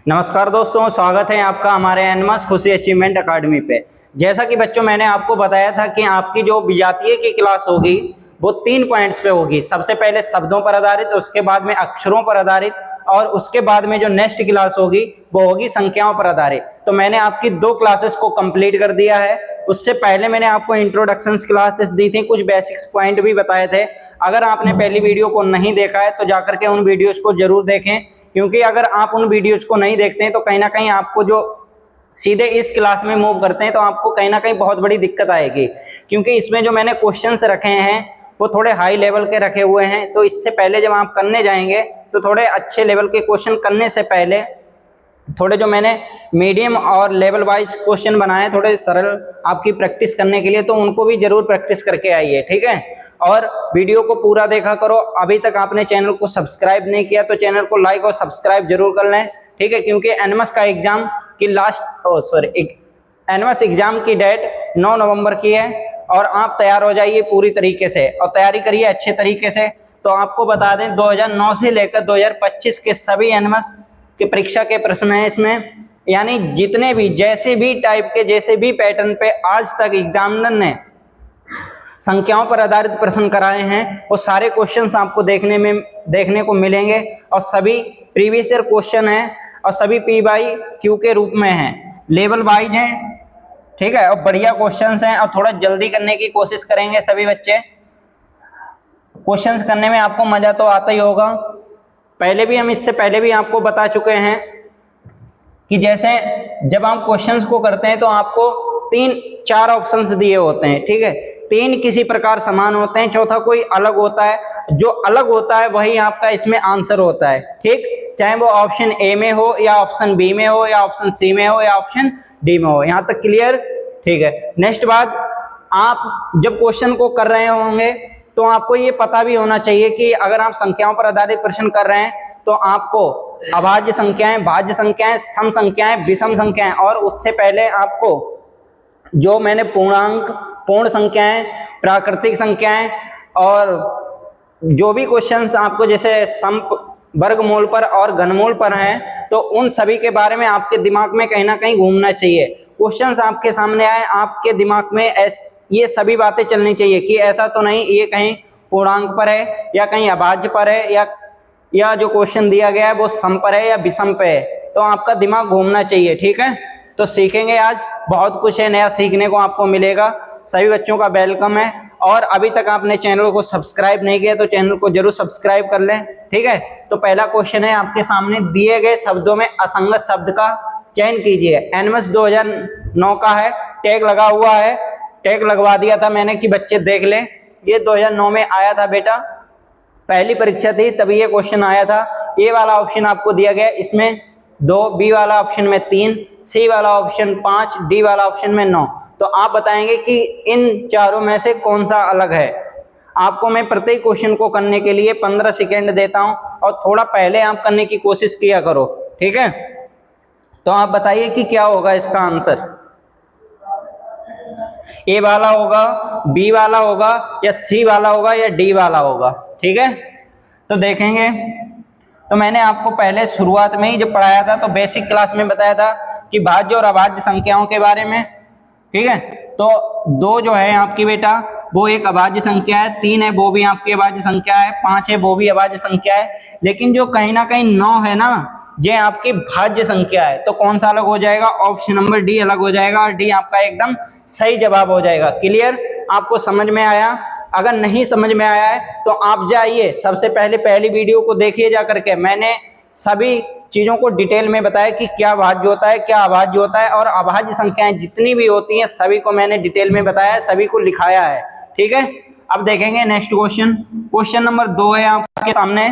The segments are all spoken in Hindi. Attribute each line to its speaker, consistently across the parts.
Speaker 1: नमस्कार दोस्तों, स्वागत है आपका हमारे एनमस खुशी अचीवमेंट अकादमी पे। जैसा कि बच्चों मैंने आपको बताया था कि आपकी जो विजातीय की क्लास होगी वो 3 पॉइंट्स पे होगी। सबसे पहले शब्दों पर आधारित, उसके बाद में अक्षरों पर आधारित और उसके बाद में जो नेक्स्ट क्लास होगी वो होगी संख्याओं पर आधारित। तो मैंने आपकी 2 क्लासेस को कंप्लीट कर दिया है। उससे पहले मैंने आपको इंट्रोडक्शन क्लासेस दी थी, कुछ बेसिक्स पॉइंट भी बताए थे। अगर आपने पहली वीडियो को नहीं देखा है तो जाकर के उन वीडियोज को जरूर देखें, क्योंकि अगर आप उन वीडियोज को नहीं देखते हैं तो कहीं ना कहीं आपको जो सीधे इस क्लास में मूव करते हैं तो आपको कहीं ना कहीं बहुत बड़ी दिक्कत आएगी, क्योंकि इसमें जो मैंने क्वेश्चंस रखे हैं वो थोड़े हाई लेवल के रखे हुए हैं। तो इससे पहले जब आप करने जाएंगे तो थोड़े अच्छे लेवल के क्वेश्चन करने से पहले थोड़े जो मैंने मीडियम और लेवल वाइज क्वेश्चन बनाए, थोड़े सरल आपकी प्रैक्टिस करने के लिए, तो उनको भी जरूर प्रैक्टिस करके आइए, ठीक है। और वीडियो को पूरा देखा करो। अभी तक आपने चैनल को सब्सक्राइब नहीं किया तो चैनल को लाइक और सब्सक्राइब जरूर कर लें, ठीक है, क्योंकि एनमस का एग्जाम की एनमस एग्जाम की डेट 9 नवंबर की है और आप तैयार हो जाइए पूरी तरीके से और तैयारी करिए अच्छे तरीके से। तो आपको बता दें 2009 से लेकर 2025 के सभी एनमस की परीक्षा के प्रश्न हैं इसमें, यानी जितने भी जैसे भी टाइप के जैसे भी पैटर्न पे आज तक एग्जामिनर ने संख्याओं पर आधारित प्रश्न कराए हैं वो सारे क्वेश्चंस आपको देखने को मिलेंगे और सभी प्रीवियस ईयर क्वेश्चन हैं और सभी पी बाई क्यू के रूप में हैं, लेवल वाइज हैं, ठीक है, और बढ़िया क्वेश्चंस हैं। और थोड़ा जल्दी करने की कोशिश करेंगे सभी बच्चे। क्वेश्चंस करने में आपको मजा तो आता ही होगा। इससे पहले भी आपको बता चुके हैं कि जैसे जब आप क्वेश्चंस को करते हैं तो आपको 3-4 ऑप्शंस दिए होते हैं, ठीक है। 3 किसी प्रकार समान होते हैं, चौथा कोई अलग होता है। जो अलग होता है वही आपका इसमें आंसर होता है, ठीक, चाहे वो ऑप्शन ए में हो या ऑप्शन बी में हो या ऑप्शन सी में हो या ऑप्शन डी में हो। यहां तक क्लियर, ठीक है। नेक्स्ट बात, आप जब क्वेश्चन को कर रहे होंगे तो आपको ये पता भी होना चाहिए कि अगर आप संख्याओं पर आधारित प्रश्न कर रहे हैं तो आपको अभाज्य संख्याएं, भाज्य संख्याएं, सम संख्याएं, विषम संख्याएं और उससे पहले आपको जो मैंने पूर्णांक, पूर्ण संख्याएं, प्राकृतिक संख्याएं और जो भी क्वेश्चंस आपको जैसे सम, वर्गमूल पर और घनमूल पर हैं तो उन सभी के बारे में आपके दिमाग में कहीं ना कहीं घूमना चाहिए। क्वेश्चंस आपके सामने आए, आपके दिमाग में ये सभी बातें चलनी चाहिए कि ऐसा तो नहीं ये कहीं पूर्णांक पर है या कहीं अभाज्य पर है या जो क्वेश्चन दिया गया है वो सम पर है या विषम पे है। तो आपका दिमाग घूमना चाहिए, ठीक है। तो सीखेंगे, आज बहुत कुछ है नया सीखने को आपको मिलेगा। सभी बच्चों का वेलकम है और अभी तक आपने चैनल को सब्सक्राइब नहीं किया तो चैनल को जरूर सब्सक्राइब कर लें, ठीक है। तो पहला क्वेश्चन है आपके सामने, दिए गए शब्दों में असंगत शब्द का चयन कीजिए। एनमस 2009 का है, टैग लगा हुआ है, टैग लगवा दिया था मैंने कि बच्चे देख लें। ये 2009 में आया था बेटा, पहली परीक्षा थी तभी ये क्वेश्चन आया था। ए वाला ऑप्शन आपको दिया गया, इसमें 2, बी वाला ऑप्शन में 3, सी वाला ऑप्शन 5, डी वाला ऑप्शन में 9। तो आप बताएंगे कि इन चारों में से कौन सा अलग है। आपको मैं प्रत्येक क्वेश्चन को करने के लिए 15 सेकेंड देता हूं और थोड़ा पहले आप करने की कोशिश किया करो, ठीक है। तो आप बताइए कि क्या होगा इसका आंसर। ए वाला होगा, बी वाला होगा या सी वाला होगा या डी वाला होगा, ठीक है। तो देखेंगे, तो मैंने आपको पहले शुरुआत में ही जब पढ़ाया था तो बेसिक क्लास में बताया था कि भाज्य और अभाज्य संख्याओं के बारे में, ठीक है। तो 2 जो है आपकी बेटा वो एक अभाज्य संख्या है, 3 है वो भी आपकी अभाज्य संख्या है, 5 है वो भी अभाज्य संख्या है, लेकिन जो कहीं ना कहीं 9 है ना, ये आपकी भाज्य संख्या है। तो कौन सा अलग हो जाएगा, ऑप्शन नंबर डी अलग हो जाएगा और डी आपका एकदम सही जवाब हो जाएगा। क्लियर, आपको समझ में आया। अगर नहीं समझ में आया है तो आप जाइए सबसे पहले पहली वीडियो को देखिए जा करके, मैंने सभी चीजों को डिटेल में बताया कि क्या भाज्य होता है, क्या अभाज्य होता है, और अभाज्य संख्याएं जितनी भी होती हैं सभी को मैंने डिटेल में बताया है, सभी को लिखाया है, ठीक है। अब देखेंगे नेक्स्ट क्वेश्चन। क्वेश्चन नंबर 2 है आपके सामने,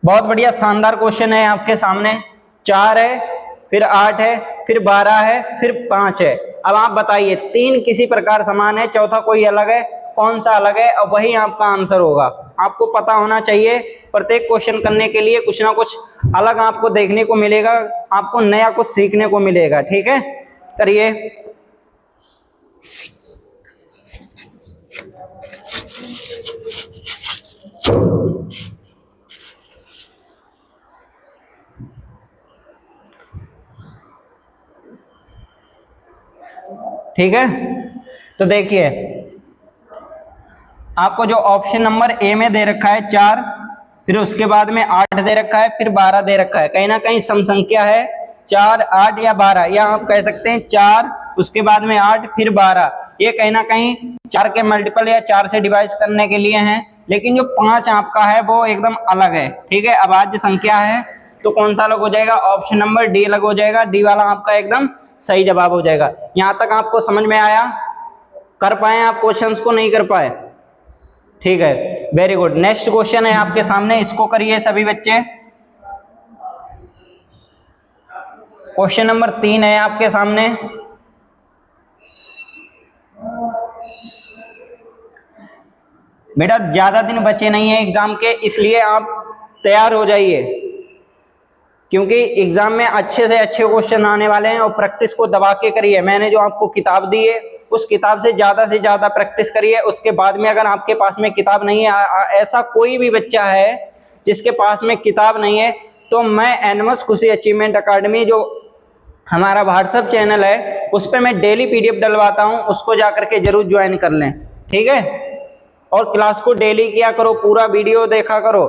Speaker 1: बहुत बढ़िया शानदार क्वेश्चन है आपके सामने। 4 है, फिर 8 है, फिर 12 है, फिर 5 है। अब आप बताइए 3 किसी प्रकार समान है, चौथा कोई अलग है, कौन सा अलग है, और वही आपका आंसर होगा। आपको पता होना चाहिए, प्रत्येक क्वेश्चन करने के लिए कुछ ना कुछ अलग आपको देखने को मिलेगा, आपको नया कुछ सीखने को मिलेगा, ठीक है। करिए। ठीक है, तो देखिए आपको जो ऑप्शन नंबर ए में दे रखा है 4, फिर उसके बाद में 8 दे रखा है, फिर 12 दे रखा है, कहीं ना कहीं सम संख्या है 4, 8 या 12, या आप कह सकते हैं 4 उसके बाद में 8 फिर 12, ये कहीं ना कहीं 4 के मल्टीपल या 4 से डिवाइड करने के लिए हैं। लेकिन जो 5 आपका है वो एकदम अलग है। ठीक है, अभाज्य संख्या है, तो कौन सा अलग हो जाएगा? ऑप्शन नंबर डी अलग हो जाएगा। डी वाला आपका एकदम सही जवाब हो जाएगा। यहां तक आपको समझ में आया? कर पाए आप क्वेश्चंस को? नहीं कर पाए? ठीक है, वेरी गुड। नेक्स्ट क्वेश्चन है आपके सामने, इसको करिए सभी बच्चे। क्वेश्चन नंबर 3 है आपके सामने। बेटा ज्यादा दिन बचे नहीं है एग्जाम के, इसलिए आप तैयार हो जाइए, क्योंकि एग्जाम में अच्छे से अच्छे क्वेश्चन आने वाले हैं और प्रैक्टिस को दबा के करिए। मैंने जो आपको किताब दी है उस किताब से ज्यादा प्रैक्टिस करिए। उसके बाद में अगर आपके पास में किताब नहीं है, ऐसा कोई भी बच्चा है जिसके पास में किताब नहीं है, तो मैं एनमस खुशी अचीवमेंट अकेडमी जो हमारा व्हाट्सएप चैनल है उस पर मैं डेली पीडीएफ डलवाता हूं, उसको जाकर के जरूर ज्वाइन कर लें। ठीक है, और क्लास को डेली किया करो, पूरा वीडियो देखा करो।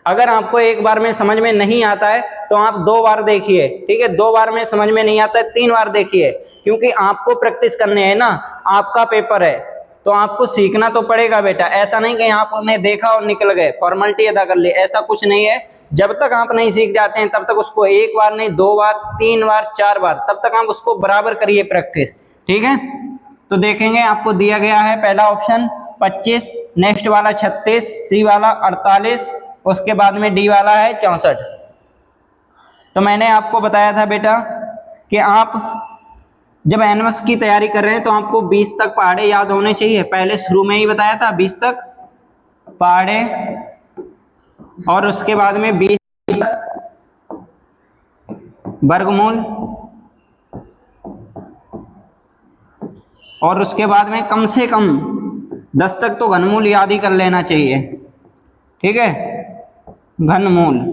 Speaker 1: अगर आपको एक बार में समझ में नहीं आता है तो आप 2 बार देखिए। ठीक है, 2 बार में समझ में नहीं आता है 3 बार देखिए, क्योंकि आपको प्रैक्टिस करने है ना, आपका पेपर है तो आपको सीखना तो पड़ेगा बेटा। ऐसा नहीं कि आपने देखा और निकल गए, फॉर्मेलिटी अदा कर ली, ऐसा कुछ नहीं है। जब तक आप नहीं सीख जाते हैं तब तक उसको 1 बार नहीं 2 बार 3 बार 4 बार तब तक आप उसको बराबर करिए प्रैक्टिस। ठीक है, तो देखेंगे आपको दिया गया है पहला ऑप्शन 25, नेक्स्ट वाला 36, सी वाला 48, उसके बाद में डी वाला है 64। तो मैंने आपको बताया था बेटा कि आप जब एनमस की तैयारी कर रहे हैं तो आपको 20 तक पहाड़े याद होने चाहिए। पहले शुरू में ही बताया था 20 तक पहाड़े, और उसके बाद में 20 वर्गमूल, और उसके बाद में कम से कम 10 तक तो घनमूल याद ही कर लेना चाहिए। ठीक है, घनमूल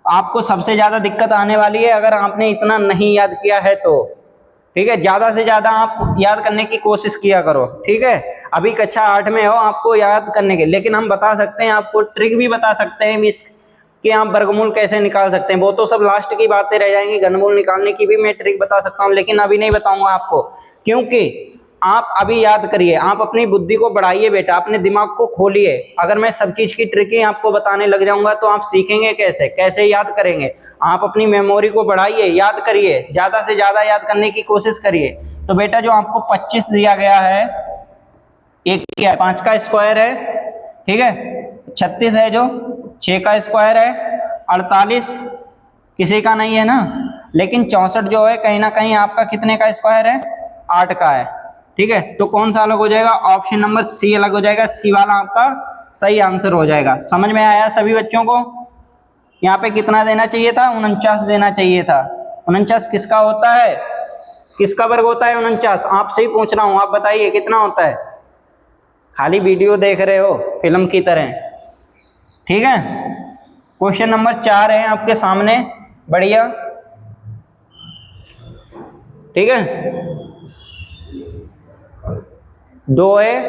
Speaker 1: आपको सबसे ज्यादा दिक्कत आने वाली है अगर आपने इतना नहीं याद किया है तो। ठीक है, ज्यादा से ज्यादा आप याद करने की कोशिश किया करो। ठीक है, अभी कक्षा 8 में हो, आपको याद करने के, लेकिन हम बता सकते हैं, आपको ट्रिक भी बता सकते हैं मिस कि आप वर्गमूल कैसे निकाल सकते हैं। वो तो सब लास्ट की बातें रह जाएंगी। घनमूल निकालने की भी मैं ट्रिक बता सकता हूँ, लेकिन अभी नहीं बताऊंगा आपको, क्योंकि आप अभी याद करिए, आप अपनी बुद्धि को बढ़ाइए बेटा, अपने दिमाग को खोलिए। अगर मैं सब चीज की ट्रिक आपको बताने लग जाऊंगा तो आप सीखेंगे कैसे, कैसे याद करेंगे? आप अपनी मेमोरी को बढ़ाइए, याद करिए, ज्यादा से ज्यादा याद करने की कोशिश करिए। तो बेटा जो आपको 25 दिया गया है, एक क्या है 5 का स्क्वायर है, ठीक है, 36 है जो 6 का स्क्वायर है, 48 किसी का नहीं है ना, लेकिन 64 जो है कहीं ना कहीं आपका कितने का स्क्वायर है? 8 का है। ठीक है, तो कौन सा अलग हो जाएगा? ऑप्शन नंबर सी अलग हो जाएगा। सी वाला आपका सही आंसर हो जाएगा। समझ में आया सभी बच्चों को? यहाँ पे कितना देना चाहिए था? 49 देना चाहिए था। 49 किसका होता है? किसका वर्ग होता है 49? आपसे ही पूछ रहा हूँ, आप बताइए कितना होता है? खाली वीडियो देख रहे हो फिल्म की तरह। ठीक है, क्वेश्चन नंबर 4 है आपके सामने, बढ़िया। ठीक है, 2 है,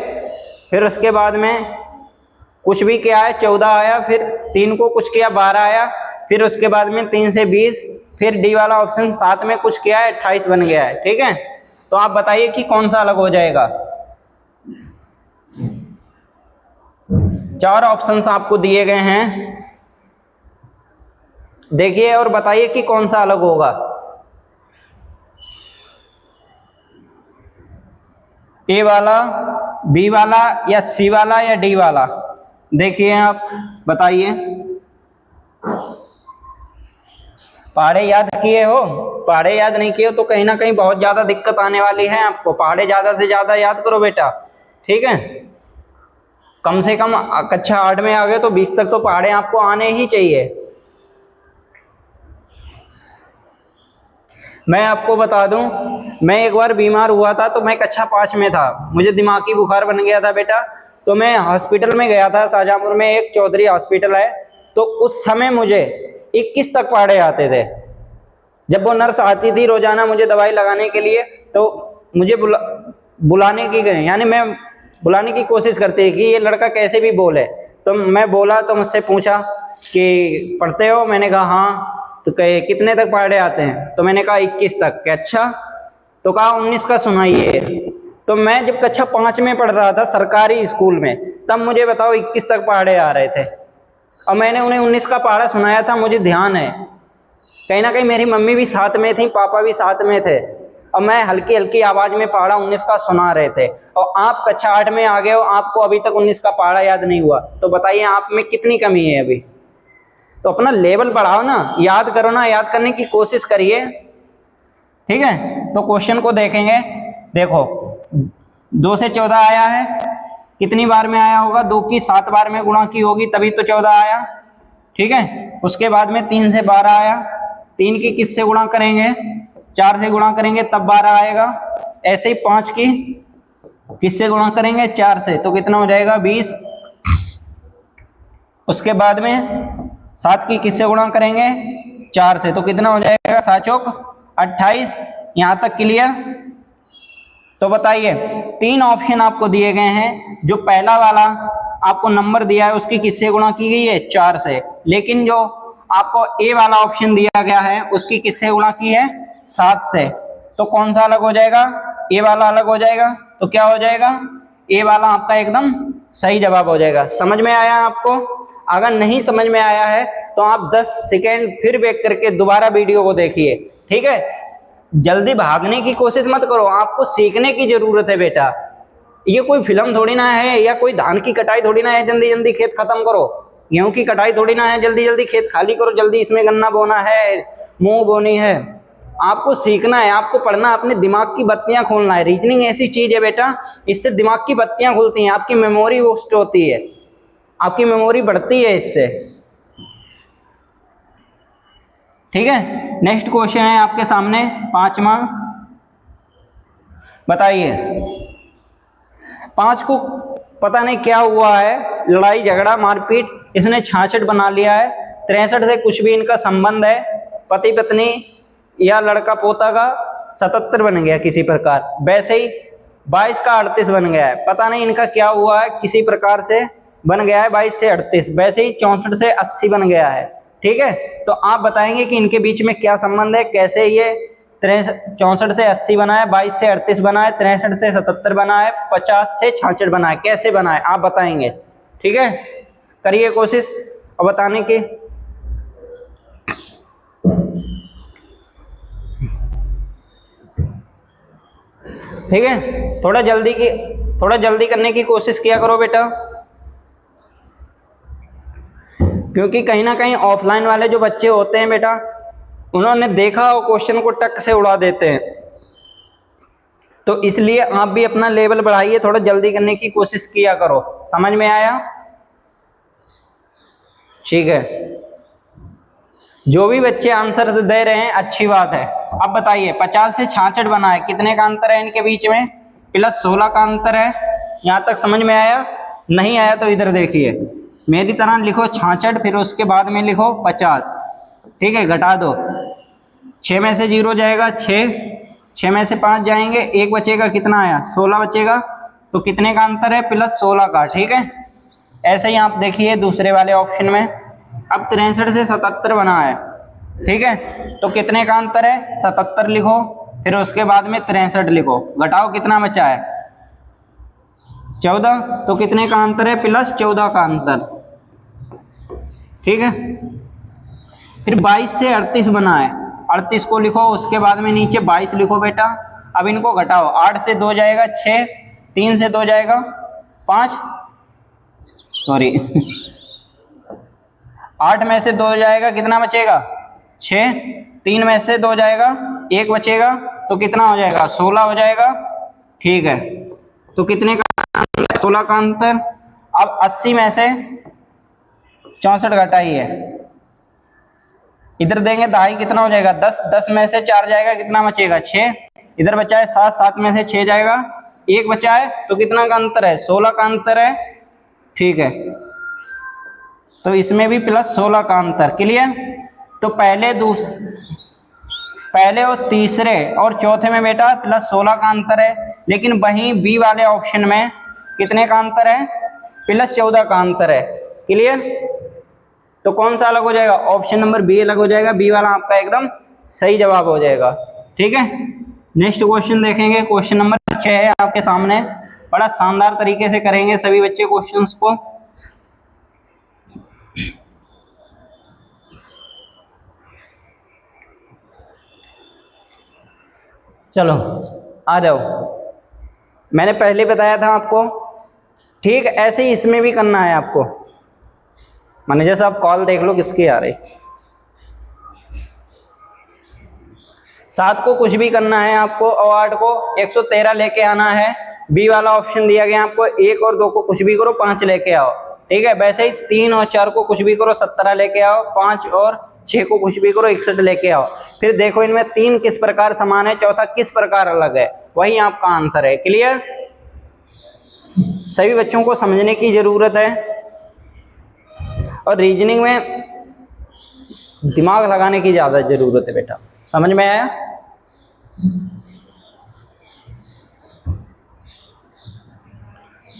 Speaker 1: फिर उसके बाद में कुछ भी क्या है 14 आया, फिर 3 को कुछ किया 12 आया, फिर उसके बाद में 3 से 20, फिर डी वाला ऑप्शन 7 में कुछ किया है 28 बन गया है। ठीक है, तो आप बताइए कि कौन सा अलग हो जाएगा? 4 ऑप्शंस आपको दिए गए हैं, देखिए और बताइए कि कौन सा अलग होगा। ए वाला, बी वाला, या सी वाला, या डी वाला? देखिए आप बताइए। पहाड़े याद किए हो? पहाड़े याद नहीं किए हो तो कहीं ना कहीं बहुत ज्यादा दिक्कत आने वाली है आपको। पहाड़े ज्यादा से ज्यादा याद करो बेटा। ठीक है, कम से कम कक्षा 8 में आ गए तो 20 तक तो पहाड़े आपको आने ही चाहिए। मैं आपको बता दूं, मैं एक बार बीमार हुआ था, तो मैं कक्षा 5 में था, मुझे दिमागी बुखार बन गया था बेटा, तो मैं हॉस्पिटल में गया था, शाहजहांपुर में एक चौधरी हॉस्पिटल है, तो उस समय मुझे 21 तक पहाड़े आते थे। जब वो नर्स आती थी रोजाना मुझे दवाई लगाने के लिए, तो मुझे बुलाने की गए, यानी मैं बुलाने की कोशिश करते हैं कि ये लड़का कैसे भी बोले। तो मैं बोला तो मुझसे पूछा कि पढ़ते हो? मैंने कहा हाँ। तो कहे कितने तक पढ़े आते हैं? तो मैंने कहा 21 तक। क्या अच्छा? तो कहा 19 का सुनाइए। तो मैं जब कक्षा 5 में पढ़ रहा था सरकारी स्कूल में, तब मुझे बताओ 21 तक पढ़े आ रहे थे, और मैंने उन्हें 19 का पढ़ा सुनाया था। मुझे ध्यान है, कहीं ना कहीं मेरी मम्मी भी साथ में थी, पापा भी साथ में थे, और मैं हल्की हल्की आवाज में पढ़ा 19 का सुना रहे थे। और आप कक्षा 8 में आ गए हो, आपको अभी तक 19 का पढ़ा याद नहीं हुआ, तो बताइए आप में कितनी कमी है अभी। तो अपना लेवल बढ़ाओ ना, याद करो ना, याद करने की कोशिश करिए। ठीक है, तो क्वेश्चन को देखेंगे। देखो 2 से 14 आया है, कितनी बार में आया होगा? 2 की 7 बार में गुणा की होगी, तभी तो 14 आया। ठीक है, उसके बाद में 3 से 12 आया, 3 की किससे गुणा करेंगे? 4 से गुणा करेंगे तब 12 आएगा। ऐसे ही 5 की किससे गुणा करेंगे? 4 से, तो कितना हो जाएगा? 20। उसके बाद में 7 की किससे गुणा करेंगे? 4 से, तो कितना हो जाएगा? 7 चौक 28। यहां तक क्लियर? तो बताइए 3 ऑप्शन आपको दिए गए हैं, जो पहला वाला आपको नंबर दिया है उसकी किससे गुणा की गई है? 4 से, लेकिन जो आपको ए वाला ऑप्शन दिया गया है उसकी किससे गुणा की है? 7 से। तो कौन सा अलग हो जाएगा? ए वाला अलग हो जाएगा। तो क्या हो जाएगा? ए वाला आपका एकदम सही जवाब हो जाएगा। समझ में आया आपको? अगर नहीं समझ में आया है तो आप 10 सेकेंड फिर बैक करके दोबारा वीडियो को देखिए। ठीक है, जल्दी भागने की कोशिश मत करो, आपको सीखने की जरूरत है बेटा। ये कोई फिल्म थोड़ी ना है, या कोई धान की कटाई थोड़ी ना है जल्दी जल्दी खेत खत्म करो, गेहूं की कटाई थोड़ी ना है जल्दी जल्दी खेत खाली करो, जल्दी इसमें गन्ना बोना है, मूंग बोनी है। आपको सीखना है, आपको पढ़ना, अपने दिमाग की बत्तियां खोलना है। रीजनिंग ऐसी चीज है बेटा, इससे दिमाग की बत्तियां खुलती हैं, आपकी मेमोरी बूस्ट होती है, आपकी मेमोरी बढ़ती है इससे। ठीक है, नेक्स्ट क्वेश्चन है आपके सामने 5वां। बताइए 5 को पता नहीं क्या हुआ है, लड़ाई झगड़ा मारपीट, इसने 66 बना लिया है। 63 से कुछ भी इनका संबंध है, पति पत्नी या लड़का पोता का 77 बन गया किसी प्रकार। वैसे ही 22 का 38 बन गया है, पता नहीं इनका क्या हुआ है, किसी प्रकार से बन गया है 22 से 38। वैसे ही 64 से 80 बन गया है। ठीक है, तो आप बताएंगे कि इनके बीच में क्या संबंध है, कैसे ये 64 से 80 बना है, 22 से 38 बना है, 63 से 77 बना है, 50 से 66 बना है, कैसे बना है आप बताएंगे। ठीक है, करिए कोशिश और बताने की। ठीक है, थोड़ा जल्दी करने की कोशिश किया करो बेटा, क्योंकि कहीं ना कहीं ऑफलाइन वाले जो बच्चे होते हैं बेटा, उन्होंने देखा और क्वेश्चन को टक से उड़ा देते हैं। तो इसलिए आप भी अपना लेवल बढ़ाइए, थोड़ा जल्दी करने की कोशिश किया करो। समझ में आया? ठीक है, जो भी बच्चे आंसर दे रहे हैं अच्छी बात है। अब बताइए 50 से 66 बना है, कितने का अंतर है इनके बीच में? +16 का अंतर है। यहां तक समझ में आया? नहीं आया तो इधर देखिए, मेरी तरह लिखो 66, फिर उसके बाद में लिखो 50। ठीक है, घटा दो, 6 में से 0 जाएगा 6 में से 5 जाएंगे, 1 बचेगा, कितना आया? 16 बचेगा। तो कितने का अंतर है? +16 का। ठीक है, ऐसे ही आप देखिए दूसरे वाले ऑप्शन में। अब 63 से 77 बना है। ठीक है, तो कितने का अंतर है? 77 लिखो, फिर उसके बाद में 63 लिखो, घटाओ, कितना बचा है? 14। तो कितने का अंतर है? +14 का अंतर। ठीक है, फिर 22 से 38 बना है, 38 को लिखो, उसके बाद में नीचे 22 लिखो बेटा। अब इनको घटाओ, 8 से 2 जाएगा 6, 3 से 2 जाएगा 5, सॉरी 8 में से 2 जाएगा, कितना बचेगा? 6, 3 में से 2 जाएगा, 1 बचेगा, तो कितना हो जाएगा? 16 हो जाएगा। ठीक है, तो कितने का? 16 का अंतर। अब 80 में से 64 घटाइए, इधर देंगे दहाई, कितना हो जाएगा? 10, 10 में से 4 जाएगा, कितना बचेगा? 6, इधर बचा है 7, 7 में से 6 जाएगा, 1 बचा है, तो कितना का अंतर है? 16 का अंतर है। ठीक है, तो इसमें भी +16 का अंतर। क्लियर? तो पहले पहले और तीसरे और चौथे में बेटा +16 का अंतर है, लेकिन वहीं बी वाले ऑप्शन में कितने का अंतर है, +14 का अंतर है। क्लियर? तो कौन सा अलग हो जाएगा, ऑप्शन नंबर बी अलग हो जाएगा, बी वाला आपका एकदम सही जवाब हो जाएगा। ठीक है, नेक्स्ट क्वेश्चन देखेंगे, क्वेश्चन नंबर 6 है आपके सामने। बड़ा शानदार तरीके से करेंगे सभी बच्चे क्वेश्चंस को। चलो आ जाओ, मैंने पहले बताया था आपको, ठीक ऐसे ही इसमें भी करना है आपको। मैनेजर साहब कॉल देख लो किसकी आ रही। 7 को कुछ भी करना है आपको और 8 को 113 लेके आना है। बी वाला ऑप्शन दिया गया आपको, 1 और 2 को कुछ भी करो 5 लेके आओ। ठीक है, वैसे ही 3 और 4 को कुछ भी करो 17 लेके आओ, 5 और 6 को कुछ भी करो 61 लेके आओ। फिर देखो इनमें 3 किस प्रकार समान है, चौथा किस प्रकार अलग है, वही आपका आंसर है। क्लियर? सभी बच्चों को समझने की जरूरत है और रीजनिंग में दिमाग लगाने की ज्यादा जरूरत है बेटा। समझ में आया?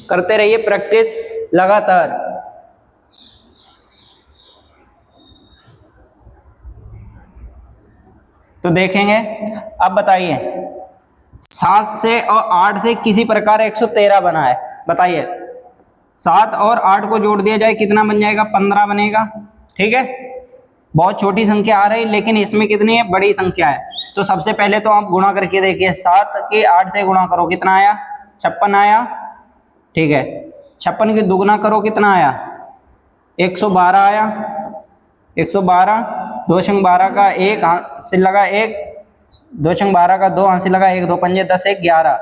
Speaker 1: करते रहिए प्रैक्टिस लगातार। तो देखेंगे, अब बताइए 7 से और 8 से किसी प्रकार 113 बना है। बताइए 7 और 8 को जोड़ दिया जाए कितना बन जाएगा, 15 बनेगा। ठीक है, बहुत छोटी संख्या आ रही लेकिन इसमें कितनी है, बड़ी संख्या है। तो सबसे पहले तो आप गुणा करके देखिए, 7 के 8 से गुणा करो कितना आया, 56 आया। ठीक है, 56 की दुगुना करो कितना आया, 112 आया। 112, 2 × 12 का 1 हासिल लगा 1, 2 × 12 का 2 हासिल लगा 1, 2 पंजे 10, 1 11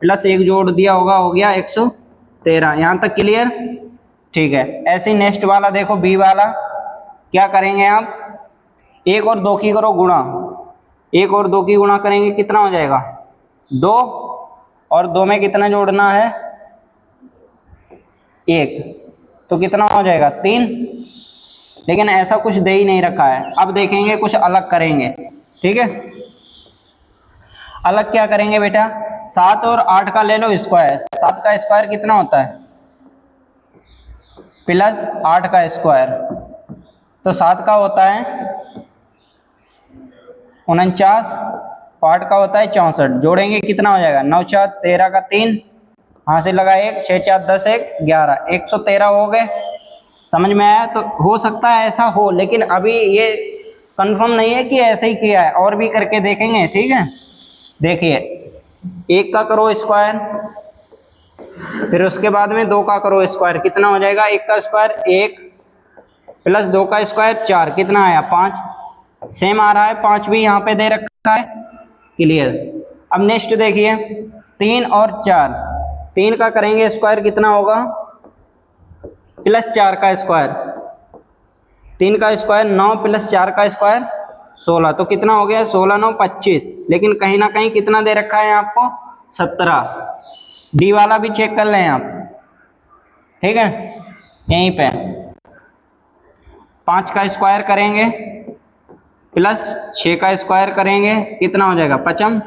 Speaker 1: प्लस 1 जोड़ दिया होगा, हो गया 113। यहाँ तक क्लियर? ठीक है, ऐसे ही नेक्स्ट वाला देखो, बी वाला क्या करेंगे आप, 1 और 2 की करो गुणा, 1 और 2 की गुणा करेंगे कितना हो जाएगा, 2 और 2 में कितना जोड़ना है, 1, तो कितना हो जाएगा 3। लेकिन ऐसा कुछ दे ही नहीं रखा है। अब देखेंगे कुछ अलग करेंगे। ठीक है, अलग क्या करेंगे बेटा, 7 और 8 का ले लो स्क्वायर। 7 का स्क्वायर कितना होता है, +8 का स्क्वायर, तो 7 का होता है 49, 8 का होता है 64। जोड़ेंगे कितना हो जाएगा, 9 4 13 का 3 हासिल लगा 1, 6 4 10 1 11, 113 हो गए। समझ में आया? तो हो सकता है ऐसा हो, लेकिन अभी ये कंफर्म नहीं है कि ऐसे ही किया है, और भी करके देखेंगे। ठीक है, देखिए 1 का करो स्क्वायर, फिर उसके बाद में 2 का करो स्क्वायर, कितना हो जाएगा, 1 का स्क्वायर 1 प्लस 2 का स्क्वायर 4, कितना आया 5। सेम आ रहा है, 5 भी यहाँ पे दे रखा है। क्लियर? अब नेक्स्ट देखिए 3 और 4, 3 का करेंगे स्क्वायर कितना होगा, +4 का स्क्वायर, 3 का स्क्वायर 9 + 4 का स्क्वायर 16, तो कितना हो गया 16 9 25। लेकिन कहीं ना कहीं कितना दे रखा है आपको, 17। डी वाला भी चेक कर लें आप। ठीक है, यहीं पे 5 का स्क्वायर करेंगे प्लस 6 का स्क्वायर करेंगे कितना हो जाएगा 5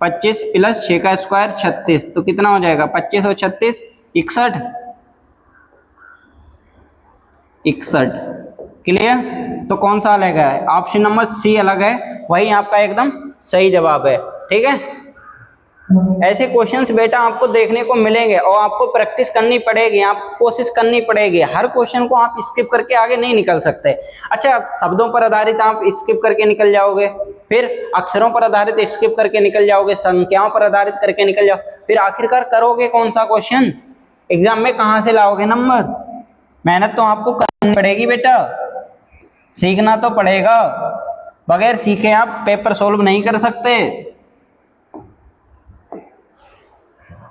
Speaker 1: 25 प्लस 6 का स्क्वायर 36, तो कितना हो जाएगा 25 और 36 61। क्लियर? तो कौन सा अलग है, ऑप्शन नंबर सी अलग है, वही आपका एकदम सही जवाब है। ठीक है, ऐसे क्वेश्चंस बेटा आपको देखने को मिलेंगे और आपको प्रैक्टिस करनी पड़ेगी, आपको कोशिश करनी पड़ेगी। हर क्वेश्चन को आप स्किप करके आगे नहीं निकल सकते। अच्छा, शब्दों पर आधारित आप स्किप करके निकल जाओगे, फिर अक्षरों पर आधारित स्किप करके निकल जाओगे, संख्याओं पर आधारित करके निकल जाओ, फिर आखिरकार करोगे कौन सा क्वेश्चन, एग्जाम में कहाँ से लाओगे नंबर। मेहनत तो आपको करनी पड़ेगी बेटा, सीखना तो पड़ेगा, बगैर सीखे आप पेपर सोल्व नहीं कर सकते।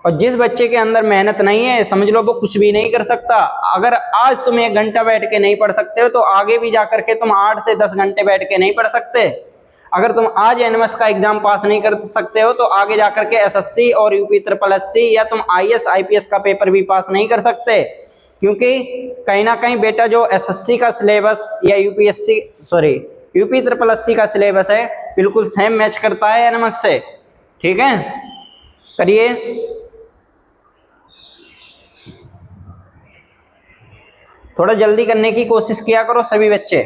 Speaker 1: और जिस बच्चे के अंदर मेहनत नहीं है समझ लो वो कुछ भी नहीं कर सकता। अगर आज तुम 1 घंटा बैठ के नहीं पढ़ सकते हो तो आगे भी जाकर के तुम 8 से 10 घंटे बैठ के नहीं पढ़ सकते। अगर तुम आज एनएमएस का एग्जाम पास नहीं कर सकते हो तो आगे जाकर के एसएससी और यूपी SSC या तुम आईएएस आईपीएस का पेपर भी पास नहीं कर सकते। क्योंकि कहीं ना कहीं बेटा जो एसएससी का सिलेबस या यूपी SSC का सिलेबस है बिल्कुल सेम मैच करता है एनएमएस से। ठीक है, करिए। थोड़ा जल्दी करने की कोशिश किया करो सभी बच्चे।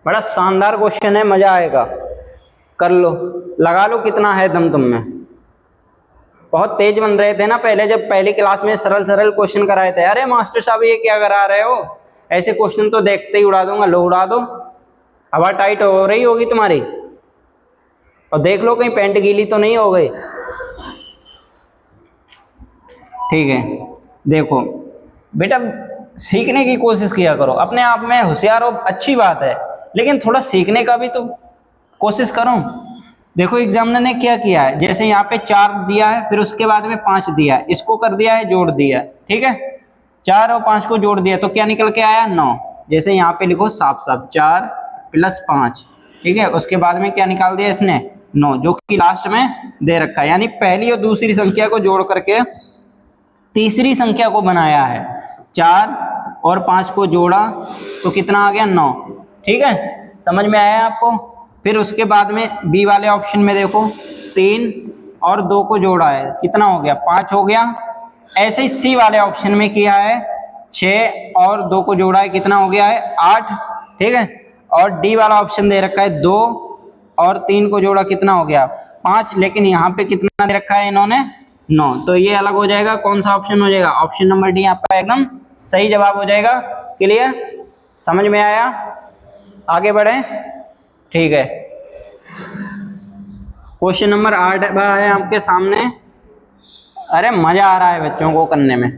Speaker 1: बड़ा शानदार क्वेश्चन है, मजा आएगा। कर लो, लगा लो कितना है दम तुम में। बहुत तेज बन रहे थे ना पहले, जब पहली क्लास में सरल सरल क्वेश्चन कराए थे। अरे मास्टर साहब ये क्या करा रहे हो, ऐसे क्वेश्चन तो देखते ही उड़ा दूंगा। लो उड़ा दो, हवा टाइट हो रही होगी तुम्हारी। और देख लो कहीं पैंट गीली तो नहीं हो गई। ठीक है, देखो बेटा सीखने की कोशिश किया करो। अपने आप में होशियार हो अच्छी बात है, लेकिन थोड़ा सीखने का भी तो कोशिश करो। देखो एग्जामिनर ने क्या किया है, जैसे यहाँ पे 4 दिया है, फिर उसके बाद में 5 दिया है, इसको कर दिया है जोड़ दिया है। ठीक है, 4 और 5 को जोड़ दिया तो क्या निकल के आया 9। जैसे यहाँ पे लिखो साफ साफ 4 + 5। ठीक है, उसके बाद में क्या निकाल दिया इसने 9, जो कि लास्ट में दे रखा है। यानी पहली और दूसरी संख्या को जोड़ करके तीसरी संख्या को बनाया है। 4 और 5 को जोड़ा तो कितना आ गया 9। ठीक है, समझ में आया आपको। फिर उसके बाद में बी वाले ऑप्शन में देखो 3 और 2 को जोड़ा है, कितना हो गया 5 हो गया। ऐसे ही सी वाले ऑप्शन में किया है 6 और 2 को जोड़ा है, कितना हो गया है 8। ठीक है, और डी वाला ऑप्शन दे रखा है 2 और 3 को जोड़ा, कितना हो गया 5। लेकिन यहाँ पे कितना दे रखा है इन्होंने 9, तो ये अलग हो जाएगा। कौन सा ऑप्शन हो जाएगा, ऑप्शन नंबर डी आपका एकदम सही जवाब हो जाएगा। क्लियर, समझ में आया। आगे बढ़े। ठीक है, क्वेश्चन नंबर 8 है आपके सामने। अरे मजा आ रहा है बच्चों को करने में।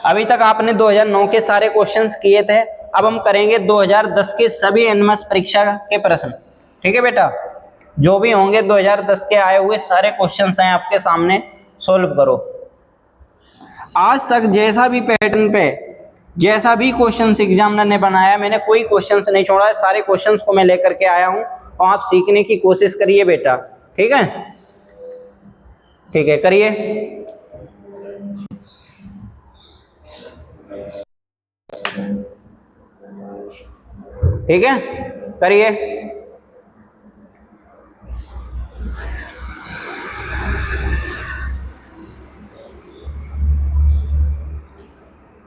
Speaker 1: अभी तक आपने 2009 के सारे क्वेश्चंस किए थे, अब हम करेंगे 2010 के सभी एनएमएस परीक्षा के प्रश्न। ठीक है बेटा, जो भी होंगे 2010 के आए हुए सारे क्वेश्चंस हैं आपके सामने, सोल्व करो। आज तक जैसा भी पैटर्न पे जैसा भी क्वेश्चंस एग्जामिनर ने बनाया, मैंने कोई क्वेश्चंस नहीं छोड़ा है, सारे क्वेश्चंस को मैं लेकर के आया हूं। और आप सीखने की कोशिश करिए बेटा। ठीक है, ठीक है, करिए। ठीक है, करिए।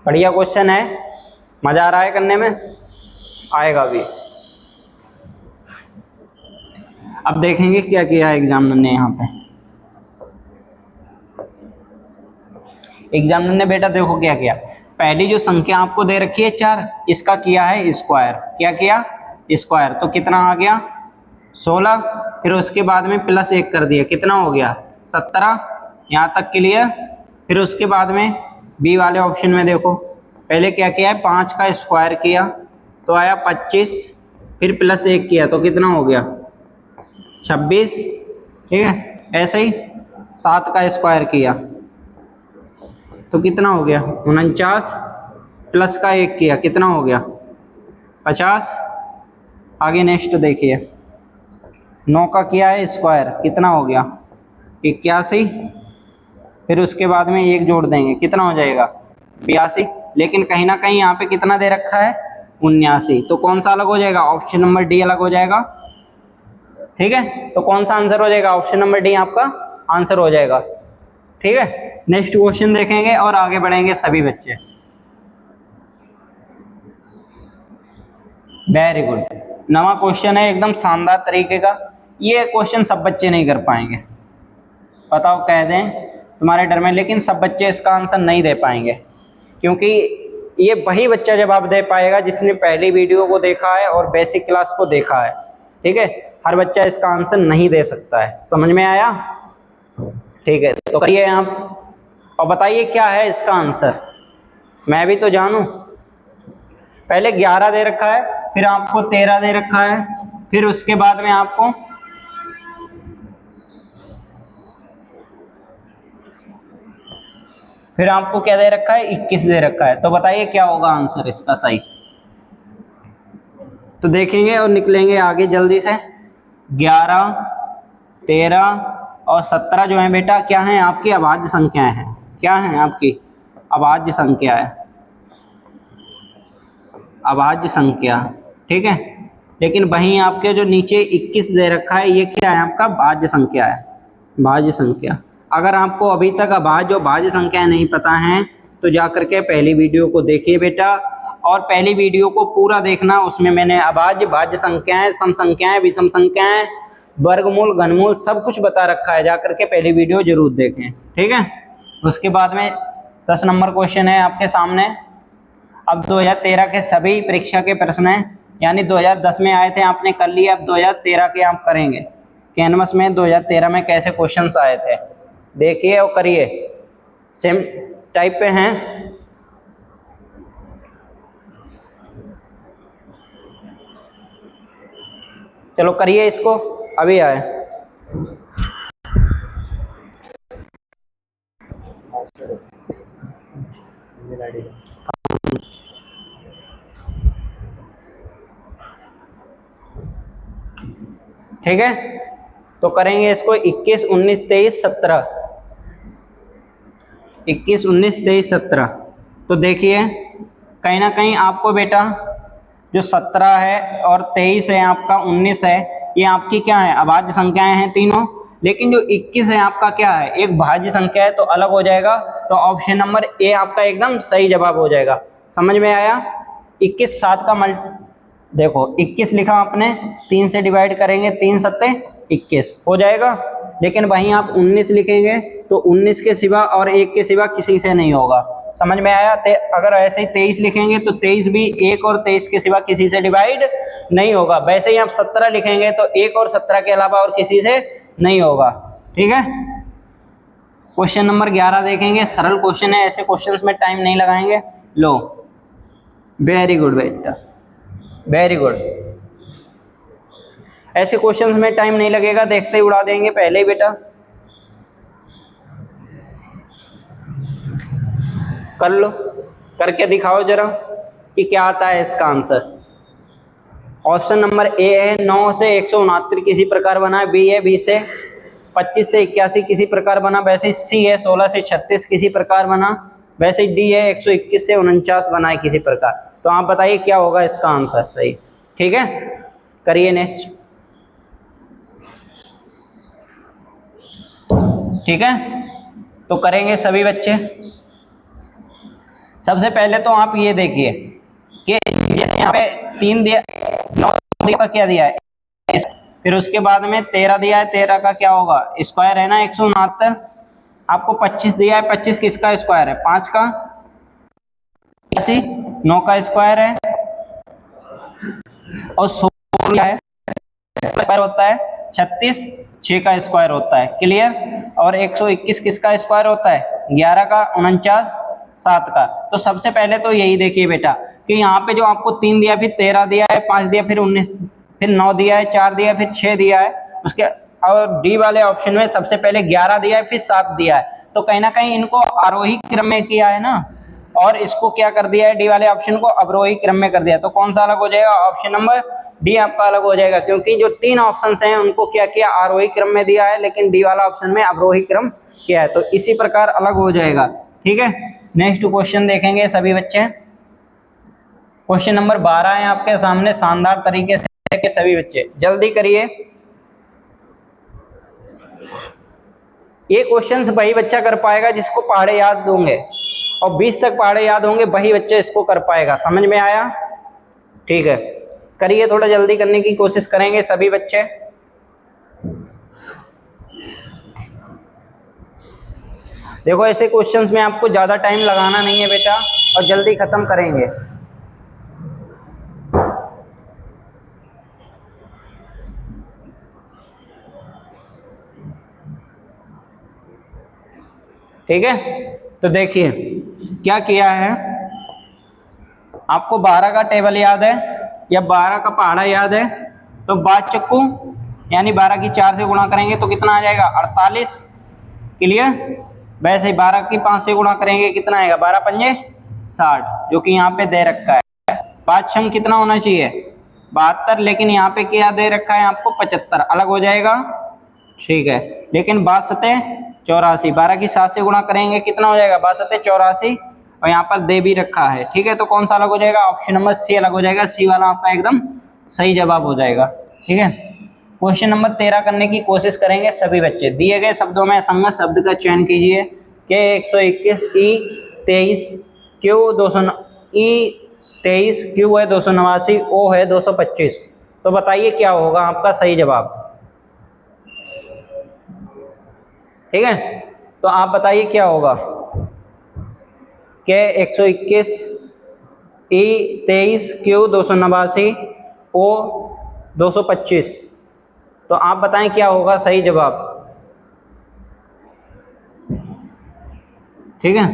Speaker 1: बढ़िया क्वेश्चन है, मजा आ रहा है करने में, आएगा भी। अब देखेंगे क्या किया है एग्जामिनर ने। यहाँ पे एग्जामिनर ने बेटा देखो क्या किया। पहली जो संख्या आपको दे रखी है 4, इसका किया है स्क्वायर। क्या किया, स्क्वायर। तो कितना आ गया 16। फिर उसके बाद में +1 कर दिया, कितना हो गया 17। यहाँ तक क्लियर। फिर उसके बाद में बी वाले ऑप्शन में देखो, पहले क्या किया है 5 का स्क्वायर किया तो आया 25। फिर +1 किया तो कितना हो गया 26। ठीक है, ऐसे ही 7 का स्क्वायर किया तो कितना हो गया 49। प्लस का 1 किया, कितना हो गया 50। आगे नेक्स्ट देखिए, 9 का किया है स्क्वायर, कितना हो गया 81। फिर उसके बाद में 1 जोड़ देंगे, कितना हो जाएगा 82। लेकिन कहीं ना कहीं यहाँ पे कितना दे रखा है 79। तो कौन सा अलग हो जाएगा, ऑप्शन नंबर डी अलग हो जाएगा। ठीक है, तो कौन सा आंसर हो जाएगा, ऑप्शन नंबर डी आपका आंसर हो जाएगा। ठीक है, नेक्स्ट क्वेश्चन देखेंगे और आगे बढ़ेंगे सभी बच्चे। वेरी गुड, नवा क्वेश्चन है एकदम शानदार तरीके का। ये क्वेश्चन सब बच्चे नहीं कर पाएंगे, बताओ कह दें तुम्हारे डर में, लेकिन सब बच्चे इसका आंसर नहीं दे पाएंगे, क्योंकि ये वही बच्चा जवाब दे पाएगा जिसने पहली वीडियो को देखा है और बेसिक क्लास को देखा है। ठीक है, हर बच्चा इसका आंसर नहीं दे सकता है। समझ में आया। ठीक है, तो करिए आप और बताइए क्या है इसका आंसर, मैं भी तो जानूं। पहले 11 दे रखा है, फिर आपको 13 दे रखा है, फिर उसके बाद में आपको क्या दे रखा है 21 दे रखा है। तो बताइए क्या होगा आंसर इसका सही। तो देखेंगे और निकलेंगे आगे जल्दी से। 11, 13 और 17 जो है बेटा क्या है आपकी अभाज्य संख्याएं हैं। क्या है आपकी अभाज्य संख्या है। अभाज्य संख्या, ठीक है। लेकिन वहीं आपके जो नीचे 21 दे रखा है ये क्या है, आपका भाज्य संख्या है, भाज्य संख्या। अगर आपको अभी तक अभाज्य और भाज्य संख्या नहीं पता है तो जा करके पहली वीडियो को देखिए बेटा, और पहली वीडियो को पूरा देखना, उसमें मैंने अभाज्य भाज्य संख्याएं, सम संख्याएं, विषम संख्याएं, वर्गमूल, घनमूल सब कुछ बता रखा है, जा करके पहली वीडियो जरूर देखें, ठीक है। उसके बाद में 10 नंबर क्वेश्चन है आपके सामने। अब 2013 के सभी परीक्षा के प्रश्न हैं, यानी 2010 में आए थे आपने कर लिए, अब 2013 के आप करेंगे। कैनवस में 2013 में कैसे क्वेश्चंस आए थे देखिए और करिए, सेम टाइप पे हैं। चलो करिए इसको, अभी आए। ठीक है, तो करेंगे इसको 21, 19, 23, 17, 21, 19, 23, 17। तो देखिए कहीं ना कहीं आपको बेटा जो 17 है और 23 है आपका, 19 है, ये आपकी क्या है, अभाज्य संख्याएं हैं तीनों। लेकिन जो 21 है आपका क्या है, एक भाज्य संख्या है, तो अलग हो जाएगा। तो ऑप्शन नंबर ए आपका एकदम सही जवाब हो जाएगा। समझ में आया। 21 7 का देखो 21 लिखा आपने, 3 से डिवाइड करेंगे, 3 सत्ते 21 हो जाएगा। लेकिन वहीं आप 19 लिखेंगे तो 19 के सिवा और 1 के सिवा किसी से नहीं होगा। समझ में आया। अगर ऐसे ही 23 लिखेंगे तो 23 भी 1 और 23 के सिवा किसी से डिवाइड नहीं होगा। वैसे ही आप 17 लिखेंगे तो 1 और 17 के अलावा और किसी से नहीं होगा, ठीक है। क्वेश्चन नंबर 11 देखेंगे, सरल क्वेश्चन है, ऐसे क्वेश्चंस में टाइम नहीं लगाएंगे। लो, वेरी गुड बेटा, वेरी गुड। ऐसे क्वेश्चंस में टाइम नहीं लगेगा, देखते ही उड़ा देंगे पहले ही बेटा। कर लो, करके दिखाओ जरा कि क्या आता है इसका आंसर। ऑप्शन नंबर ए है 9 से 169 किसी प्रकार बना, बी है 20 से 25 से 81 किसी प्रकार बना, वैसे सी है 16 से 36 किसी प्रकार बना, वैसे डी है 121 से 49 बना है किसी प्रकार। तो आप बताइए क्या होगा इसका आंसर सही, ठीक है। करिए नेक्स्ट, ठीक है। तो करेंगे सभी बच्चे। सबसे पहले तो आप ये देखिए कि यहाँ पे 3 दिया, 9 का क्या दिया है, फिर उसके बाद में 13 दिया है, 13 का क्या होगा, स्क्वायर है ना 169। आपको 25 दिया है, 25 किसका स्क्वायर है, 5 का, 9 का स्क्वायर है, और 16 है स्क्वायर होता है, 36 6 का स्क्वायर होता है, क्लियर। और 121 किसका स्क्वायर होता है, 11 का, 49 7 का। तो सबसे पहले तो यही देखिए बेटा कि यहाँ पे जो आपको 3 दिया, फिर 13 दिया है, 5 दिया, फिर 19, फिर 9 दिया है, 4 दिया है, फिर 6 दिया है, उसके और डी वाले ऑप्शन में सबसे पहले 11 दिया है, फिर 7 दिया है। तो कहीं ना कहीं इनको आरोही क्रम में किया है ना, और इसको क्या कर दिया है, डी वाले ऑप्शन को अवरोही क्रम में कर दिया। तो कौन सा अलग हो जाएगा, ऑप्शन नंबर डी आपका अलग हो जाएगा, क्योंकि जो 3 ऑप्शंस हैं उनको क्या किया, आरोही क्रम में दिया है, लेकिन डी वाला ऑप्शन में अवरोही क्रम किया है। तो इसी प्रकार अलग हो जाएगा, ठीक है। नेक्स्ट क्वेश्चन देखेंगे सभी बच्चे। क्वेश्चन नंबर 12 है आपके सामने, शानदार तरीके से के सभी बच्चे जल्दी करिए। ये क्वेश्चंस वही बच्चा कर पाएगा जिसको पहाड़े याद होंगे, और 20 तक पहाड़े याद होंगे, वही बच्चा इसको कर पाएगा। समझ में आया, ठीक है। करिए, थोड़ा जल्दी करने की कोशिश करेंगे सभी बच्चे। देखो ऐसे क्वेश्चंस में आपको ज्यादा टाइम लगाना नहीं है बेटा, और जल्दी खत्म करेंगे। ठीक है, तो देखिए क्या किया है, आपको 12 का टेबल याद है या 12 का पहाड़ा याद है, तो 12 चक्कू यानी 12 की 4 से गुणा करेंगे तो कितना आ जाएगा, 48, क्लियर। वैसे ही 12 की 5 से गुणा करेंगे कितना आएगा, 12 पंजे 60, जो कि यहाँ पे दे रखा है। 5 छंग कितना होना चाहिए, 72, लेकिन यहाँ पे क्या दे रखा है आपको, 75, अलग हो जाएगा, ठीक है। लेकिन 62 84, 12 की 7 से गुणा करेंगे कितना हो जाएगा, 62 84, और यहाँ पर दे भी रखा है, ठीक है। तो कौन सा अलग हो जाएगा, ऑप्शन नंबर सी अलग हो जाएगा, सी वाला आपका एकदम सही जवाब हो जाएगा, ठीक है। क्वेश्चन नंबर 13 करने की कोशिश करेंगे सभी बच्चे। दिए गए शब्दों में असंगत शब्द का चयन कीजिए। के 121 ई 23 क्यू 200 ई 23 क्यू है 289 ओ है 225। तो बताइए क्या होगा आपका सही जवाब, ठीक है। तो आप बताइए क्या होगा, के 121 ई 23 क्यू 289 ओ 225। तो आप बताएं क्या होगा सही जवाब, ठीक है।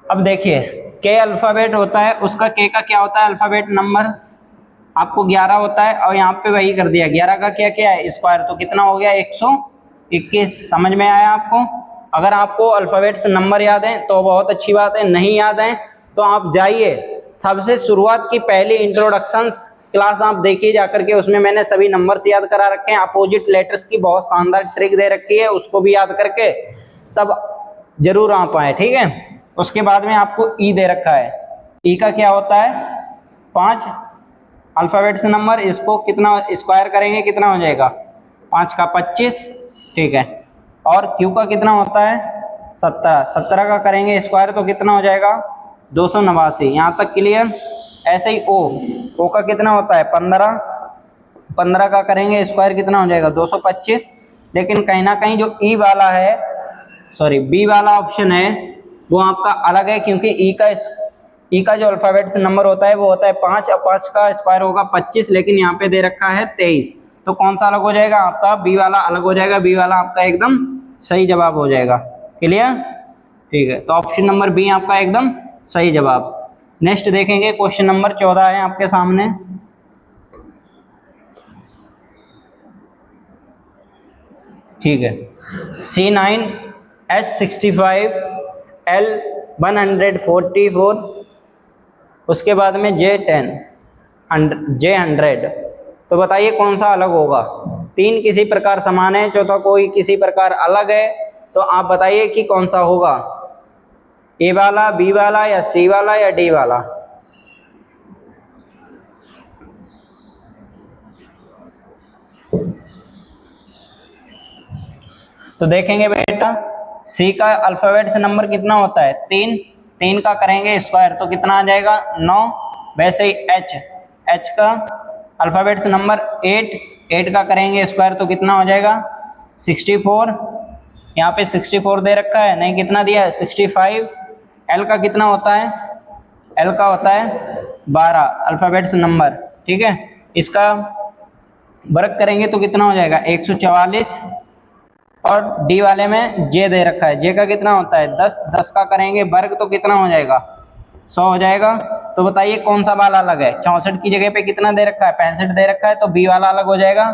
Speaker 1: अब देखिए के अल्फ़ाबेट होता है, उसका के का क्या होता है, अल्फ़ाबेट नंबर आपको 11 होता है, और यहाँ पे वही कर दिया 11 का क्या क्या है स्क्वायर, तो कितना हो गया 121। समझ में आया आपको। अगर आपको अल्फ़ाबेट्स नंबर याद हैं तो बहुत अच्छी बात है, नहीं याद हैं तो आप जाइए सबसे शुरुआत की पहली इंट्रोडक्शंस क्लास आप देखिए जाकर के, उसमें मैंने सभी नंबर्स याद करा रखे हैं, अपोजिट लेटर्स की बहुत शानदार ट्रिक दे रखी है, उसको भी याद करके तब जरूर आप आए, ठीक है। उसके बाद में आपको ई दे रखा है, ई का क्या होता है 5 अल्फ़ाबेट्स नंबर, इसको कितना स्क्वायर करेंगे कितना हो जाएगा 5 का 25, ठीक है। और क्यू का कितना होता है 17, 17 का करेंगे स्क्वायर तो कितना हो जाएगा 289। यहाँ तक क्लियर। ऐसे ही ओ का कितना होता है 15, 15 का करेंगे स्क्वायर कितना हो जाएगा 225। लेकिन कहीं ना कहीं जो ई वाला है, सॉरी बी वाला ऑप्शन है वो आपका अलग है, क्योंकि ई का जो अल्फ़ाबेट्स नंबर होता है वो होता है 5, और 5 का स्क्वायर होगा 25, लेकिन यहाँ पे दे रखा है 23। तो कौन सा अलग हो जाएगा आपका, बी वाला अलग हो जाएगा, बी वाला आपका एकदम सही जवाब हो जाएगा। क्लियर, ठीक है। तो ऑप्शन नंबर बी आपका एकदम सही जवाब। नेक्स्ट देखेंगे क्वेश्चन नंबर 14 है आपके सामने। ठीक है, C9 H65 L144, उसके बाद में J10 J100। तो बताइए कौन सा अलग होगा। 3 किसी प्रकार समान है, चौथा कोई किसी प्रकार अलग है, तो आप बताइए कि कौन सा होगा, ए वाला, बी वाला, या सी वाला, या डी वाला। तो देखेंगे बेटा, सी का अल्फ़ाबेट से नंबर कितना होता है 3, 3 का करेंगे स्क्वायर तो कितना आ जाएगा 9। वैसे ही एच का अल्फ़ाबेट से नंबर 8, 8 का करेंगे स्क्वायर तो कितना हो जाएगा 64। यहाँ पे 64 दे रखा है, नहीं कितना दिया है 65। एल का कितना होता है, एल का होता है 12 अल्फ़ाबेट से नंबर, ठीक है। इसका वर्ग करेंगे तो कितना हो जाएगा 144। और डी वाले में जे दे रखा है, जे का कितना होता है 10, 10 का करेंगे वर्ग तो कितना हो जाएगा 100 हो जाएगा। तो बताइए कौन सा वाला अलग है, 64 की जगह पे कितना दे रखा है 65 दे रखा है, तो बी वाला अलग हो जाएगा।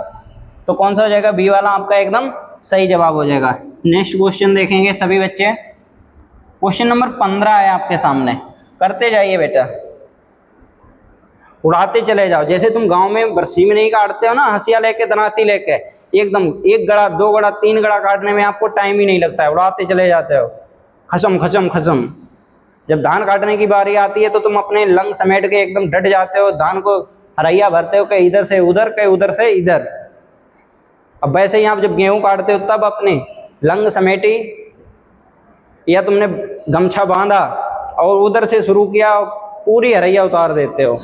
Speaker 1: तो कौन सा हो जाएगा, बी वाला आपका एकदम सही जवाब हो जाएगा। नेक्स्ट क्वेश्चन देखेंगे सभी बच्चे। क्वेश्चन नंबर 15 है आपके सामने, करते जाइए बेटा, उड़ाते चले जाओ। जैसे तुम गांव में बरसी में नहीं काटते हो ना, हंसिया लेके दनाती लेके, एकदम 1 गड़ा 2 गड़ा 3 गड़ा काटने में आपको टाइम ही नहीं लगता है, उड़ाते चले जाते हो खसम खसम खसम। जब धान काटने की बारी आती है तो तुम अपने लंग समेट के एकदम डट जाते हो, धान को हरैया भरते हो, कहीं इधर से उधर कहीं उधर से इधर। अब वैसे ही आप जब गेहूं काटते हो तब अपने लंग समेटी या तुमने गमछा बांधा और उधर से शुरू किया, पूरी हरैया उतार देते हो।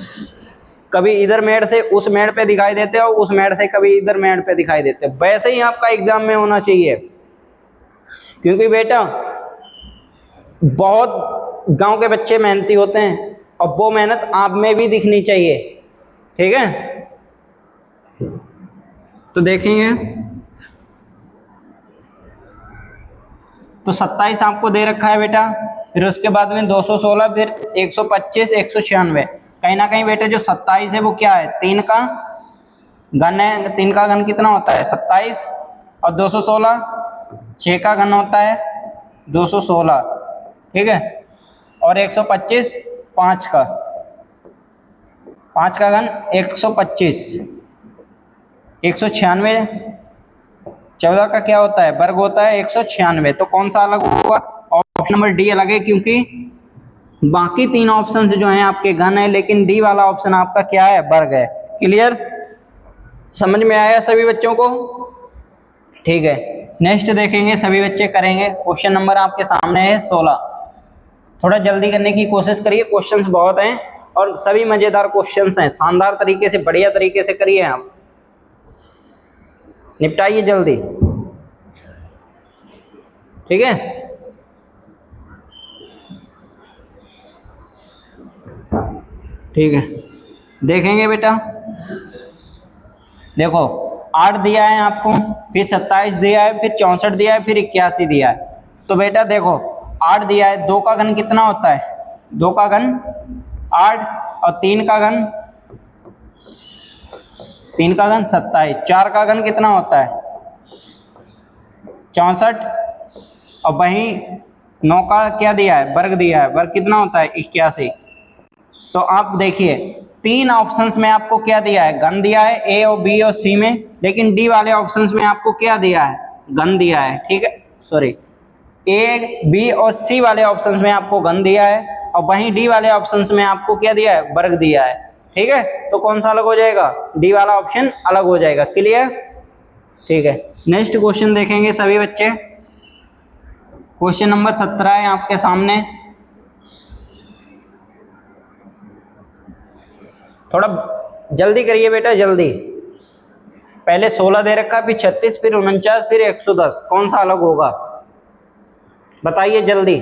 Speaker 1: कभी इधर मेड़ से उस मेड़ पे दिखाई देते हो, उस मेड़ से कभी इधर मेड़ पे दिखाई देते हो। वैसे ही आपका एग्जाम में होना चाहिए, क्योंकि बेटा बहुत गांव के बच्चे मेहनती होते हैं और वो मेहनत आप में भी दिखनी चाहिए, ठीक है। तो देखेंगे, तो 27 आपको दे रखा है बेटा, फिर उसके बाद में 216, फिर 125, 196। कहीं ना कहीं बेटे जो 27 है वो क्या है 3 का घन है, 3 का घन कितना होता है 27, और 216 6 का घन होता है 216, ठीक है। और 125 5 का, 5 का घन 125, 196, 14 का क्या होता है, वर्ग होता है 196, तो कौन सा अलग होगा, ऑप्शन नंबर डी अलग है, क्योंकि बाकी 3 ऑप्शन जो हैं आपके घन है, लेकिन डी वाला ऑप्शन आपका क्या है, वर्ग है। क्लियर, समझ में आया सभी बच्चों को? ठीक है, नेक्स्ट देखेंगे, सभी बच्चे करेंगे। क्वेश्चन नंबर आपके सामने है 16। थोड़ा जल्दी करने की कोशिश करिए, क्वेश्चंस बहुत हैं और सभी मजेदार क्वेश्चंस हैं, शानदार तरीके से, बढ़िया तरीके से करिए, आप निपटाइए जल्दी। ठीक है, ठीक है, देखेंगे बेटा। देखो 8 दिया है आपको, फिर 27 दिया है, फिर 64 दिया है, फिर 81 दिया है। तो बेटा देखो 8 दिया है, 2 का घन कितना होता है, 2 का घन 8, और 3 का घन 27, 4 का घन कितना होता है 64, और वहीं 9 का क्या दिया है, वर्ग दिया है, वर्ग कितना होता है 81। तो आप देखिए 3 ऑप्शंस में आपको क्या दिया है, घन दिया है, ए और बी और सी में, लेकिन डी वाले ऑप्शंस में आपको क्या दिया है, घन दिया है। ठीक है, सॉरी, ए बी और सी वाले ऑप्शंस में आपको घन दिया है, और वहीं डी वाले ऑप्शंस में आपको क्या दिया है, वर्ग दिया है। ठीक है, तो कौन सा अलग हो जाएगा, डी वाला ऑप्शन अलग हो जाएगा। क्लियर, ठीक है, नेक्स्ट क्वेश्चन देखेंगे सभी बच्चे। क्वेश्चन नंबर 17 है आपके सामने। थोड़ा जल्दी करिए बेटा, जल्दी। पहले 16 दे रखा, फिर 36, फिर 49, फिर 110, कौन सा अलग होगा, बताइए जल्दी।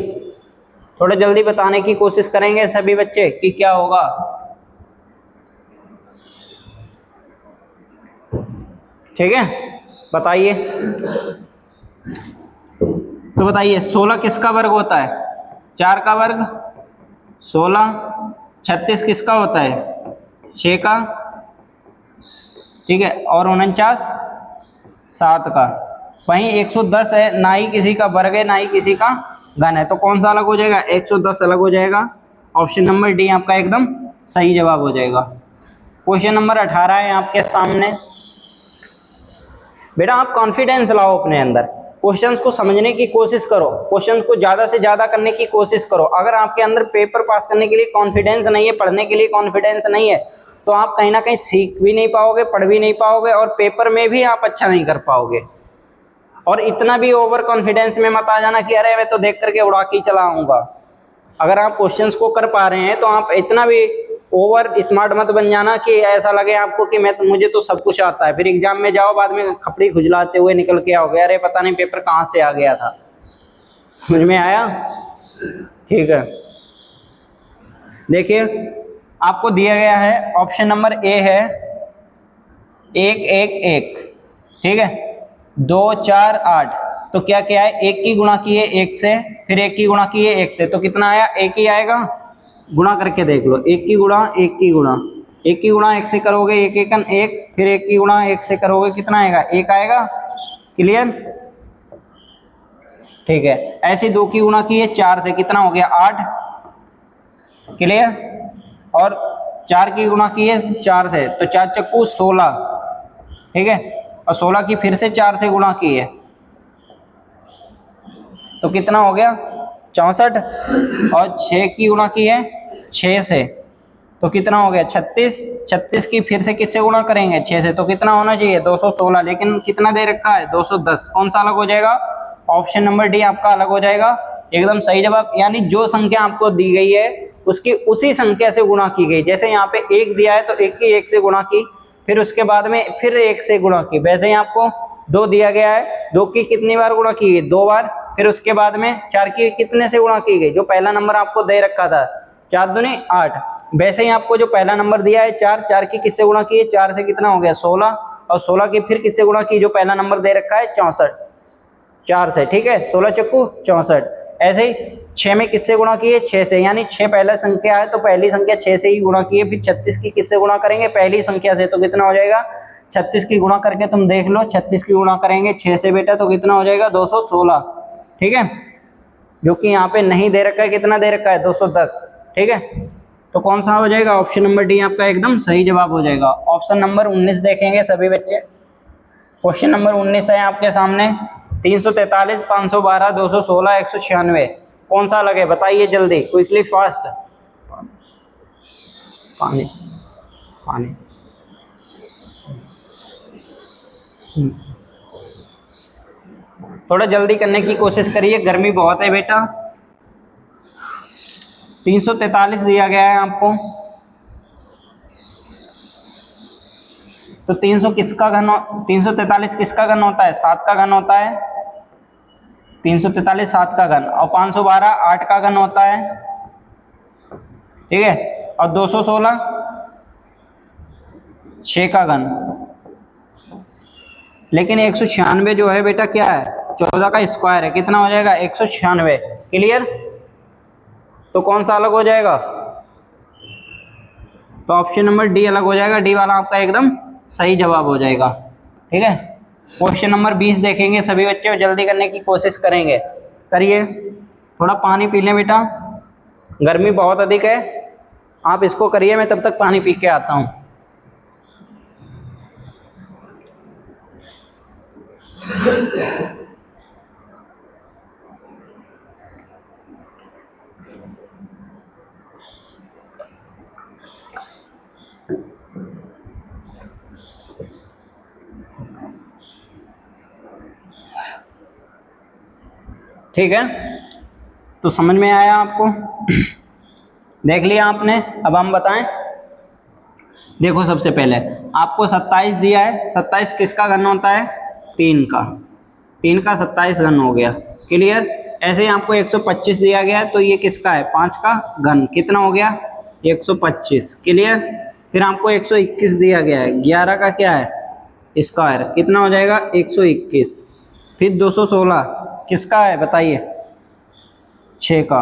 Speaker 1: थोड़ा जल्दी बताने की कोशिश करेंगे सभी बच्चे कि क्या होगा। ठीक है, बताइए, तो बताइए 16 किसका वर्ग होता है, 4 का वर्ग 16, 36 किसका होता है 6 का, ठीक है, और 49 7 का। वहीं 110 है, ना ही किसी का वर्ग है, ना ही किसी का घन है, तो कौन सा अलग हो जाएगा, 110 अलग हो जाएगा। ऑप्शन नंबर डी आपका एकदम सही जवाब हो जाएगा। क्वेश्चन नंबर 18 है आपके सामने। बेटा आप कॉन्फिडेंस लाओ अपने अंदर, क्वेश्चंस को समझने की कोशिश करो, क्वेश्चन को ज़्यादा से ज़्यादा करने की कोशिश करो। अगर आपके अंदर पेपर पास करने के लिए कॉन्फिडेंस नहीं है, पढ़ने के लिए कॉन्फिडेंस नहीं है, तो आप कहीं ना कहीं सीख भी नहीं पाओगे, पढ़ भी नहीं पाओगे, और पेपर में भी आप अच्छा नहीं कर पाओगे। और इतना भी ओवर कॉन्फिडेंस में मत आ जाना कि अरे मैं तो देख करके उड़ा के चला आऊँगा। अगर आप क्वेश्चंस को कर पा रहे हैं तो आप इतना भी ओवर स्मार्ट मत बन जाना कि ऐसा लगे आपको कि मुझे तो सब कुछ आता है, फिर एग्जाम में जाओ बाद में खपड़ी खुजलाते हुए निकल के आओगे, अरे पता नहीं पेपर कहाँ से आ गया था। समझ में आया? ठीक है, देखिए आपको दिया गया है ऑप्शन नंबर ए है 1 1 1, ठीक है, 2 4 8, तो क्या क्या है, 1 की गुणा की है 1 से, फिर 1 की गुणा की है 1 से, तो कितना आया, 1 ही आएगा। गुणा करके देख लो, 1 की गुणा 1 की गुणा 1 की गुणा 1 से करोगे 1 एकन 1, फिर 1 की गुणा 1 से करोगे कितना आएगा, 1 आएगा। क्लियर, ठीक है। ऐसे 2 की गुणा की है 4 से, कितना हो गया 8। क्लियर, और 4 की गुणा की है 4 से, तो 4 चक्कू 16, ठीक है, और 16 की फिर से 4 से गुणा की है, तो कितना हो गया 64, और 6 की गुणा की है 6 से, तो कितना हो गया 36। 36 की फिर से किससे गुणा करेंगे 6 से, तो कितना होना चाहिए 216, लेकिन कितना दे रखा है 210, कौन सा अलग हो जाएगा, ऑप्शन नंबर डी आपका अलग हो जाएगा, एकदम सही जवाब। यानी जो संख्या आपको दी गई है उसकी उसी संख्या से गुणा की गई। जैसे यहाँ पे 1 दिया है तो 1 की 1 से गुणा की, फिर उसके बाद में फिर 1 से गुणा की, वैसे ही आपको 2 दिया गया है, 2 की कितनी बार गुणा की गई 2 बार, फिर उसके बाद में 4 की कितने से गुणा की गई, जो पहला नंबर आपको दे रखा था 4 दूनी 8, वैसे ही आपको जो पहला नंबर दिया है 4, 4 की किससे गुणा की है 4 से, कितना हो गया 16, और 16 की फिर किससे गुणा की, जो पहला नंबर दे रखा है 64, 4 से, ठीक है, 16 चक्कू 64। ऐसे ही 6 में किससे गुणा की है 6 से, यानी 6 पहला संख्या है तो पहली संख्या 6 से ही गुणा की है, फिर 36 की किससे गुणा करेंगे पहली संख्या से, तो कितना हो जाएगा 36 की गुणा करके तुम देख लो, 36 की गुणा करेंगे 6 से बेटा, तो कितना हो जाएगा 216, ठीक है, जो कि यहाँ पे नहीं दे रखा है, कितना दे रखा है 210, ठीक है। तो कौन सा हो जाएगा? ऑप्शन नंबर डी आपका एकदम सही जवाब हो जाएगा। ऑप्शन नंबर 19 देखेंगे सभी बच्चे। क्वेश्चन नंबर 19 है आपके सामने, 343, 512, 216, 196 कौन सा अलग है? बताइए जल्दी, क्विकली फास्ट। पानी पानी थोड़ा जल्दी करने की कोशिश करिए, गर्मी बहुत है बेटा। 343 दिया गया है आपको, तो 300 किसका घन 343 किसका घन होता है? 7 का घन होता है। 343 7 का घन, और 512 8 का घन होता है, ठीक है। और 216 6 का घन। लेकिन 196 जो है बेटा क्या है? 14 का स्क्वायर है। कितना हो जाएगा? 196। क्लियर? तो कौन सा अलग हो जाएगा? तो ऑप्शन नंबर डी अलग हो जाएगा। डी वाला आपका एकदम सही जवाब हो जाएगा, ठीक है। क्वेश्चन नंबर 20 देखेंगे सभी बच्चे, जल्दी करने की कोशिश करेंगे, करिए। थोड़ा पानी पी लें बेटा, गर्मी बहुत अधिक है। आप इसको करिए, मैं तब तक पानी पी के आता हूँ। ठीक है, तो समझ में आया आपको? देख लिया आपने? अब हम बताएं। देखो सबसे पहले आपको 27 दिया है। 27 किसका घन होता है? 3 का। 3 का 27 घन हो गया। क्लियर? ऐसे ही आपको 125 दिया गया है, तो ये किसका है? 5 का घन। कितना हो गया? 125। क्लियर? फिर आपको 121 दिया गया है, 11 का क्या है? स्क्वायर। कितना हो जाएगा? 121। फिर 216 किसका है? बताइए। 6 का।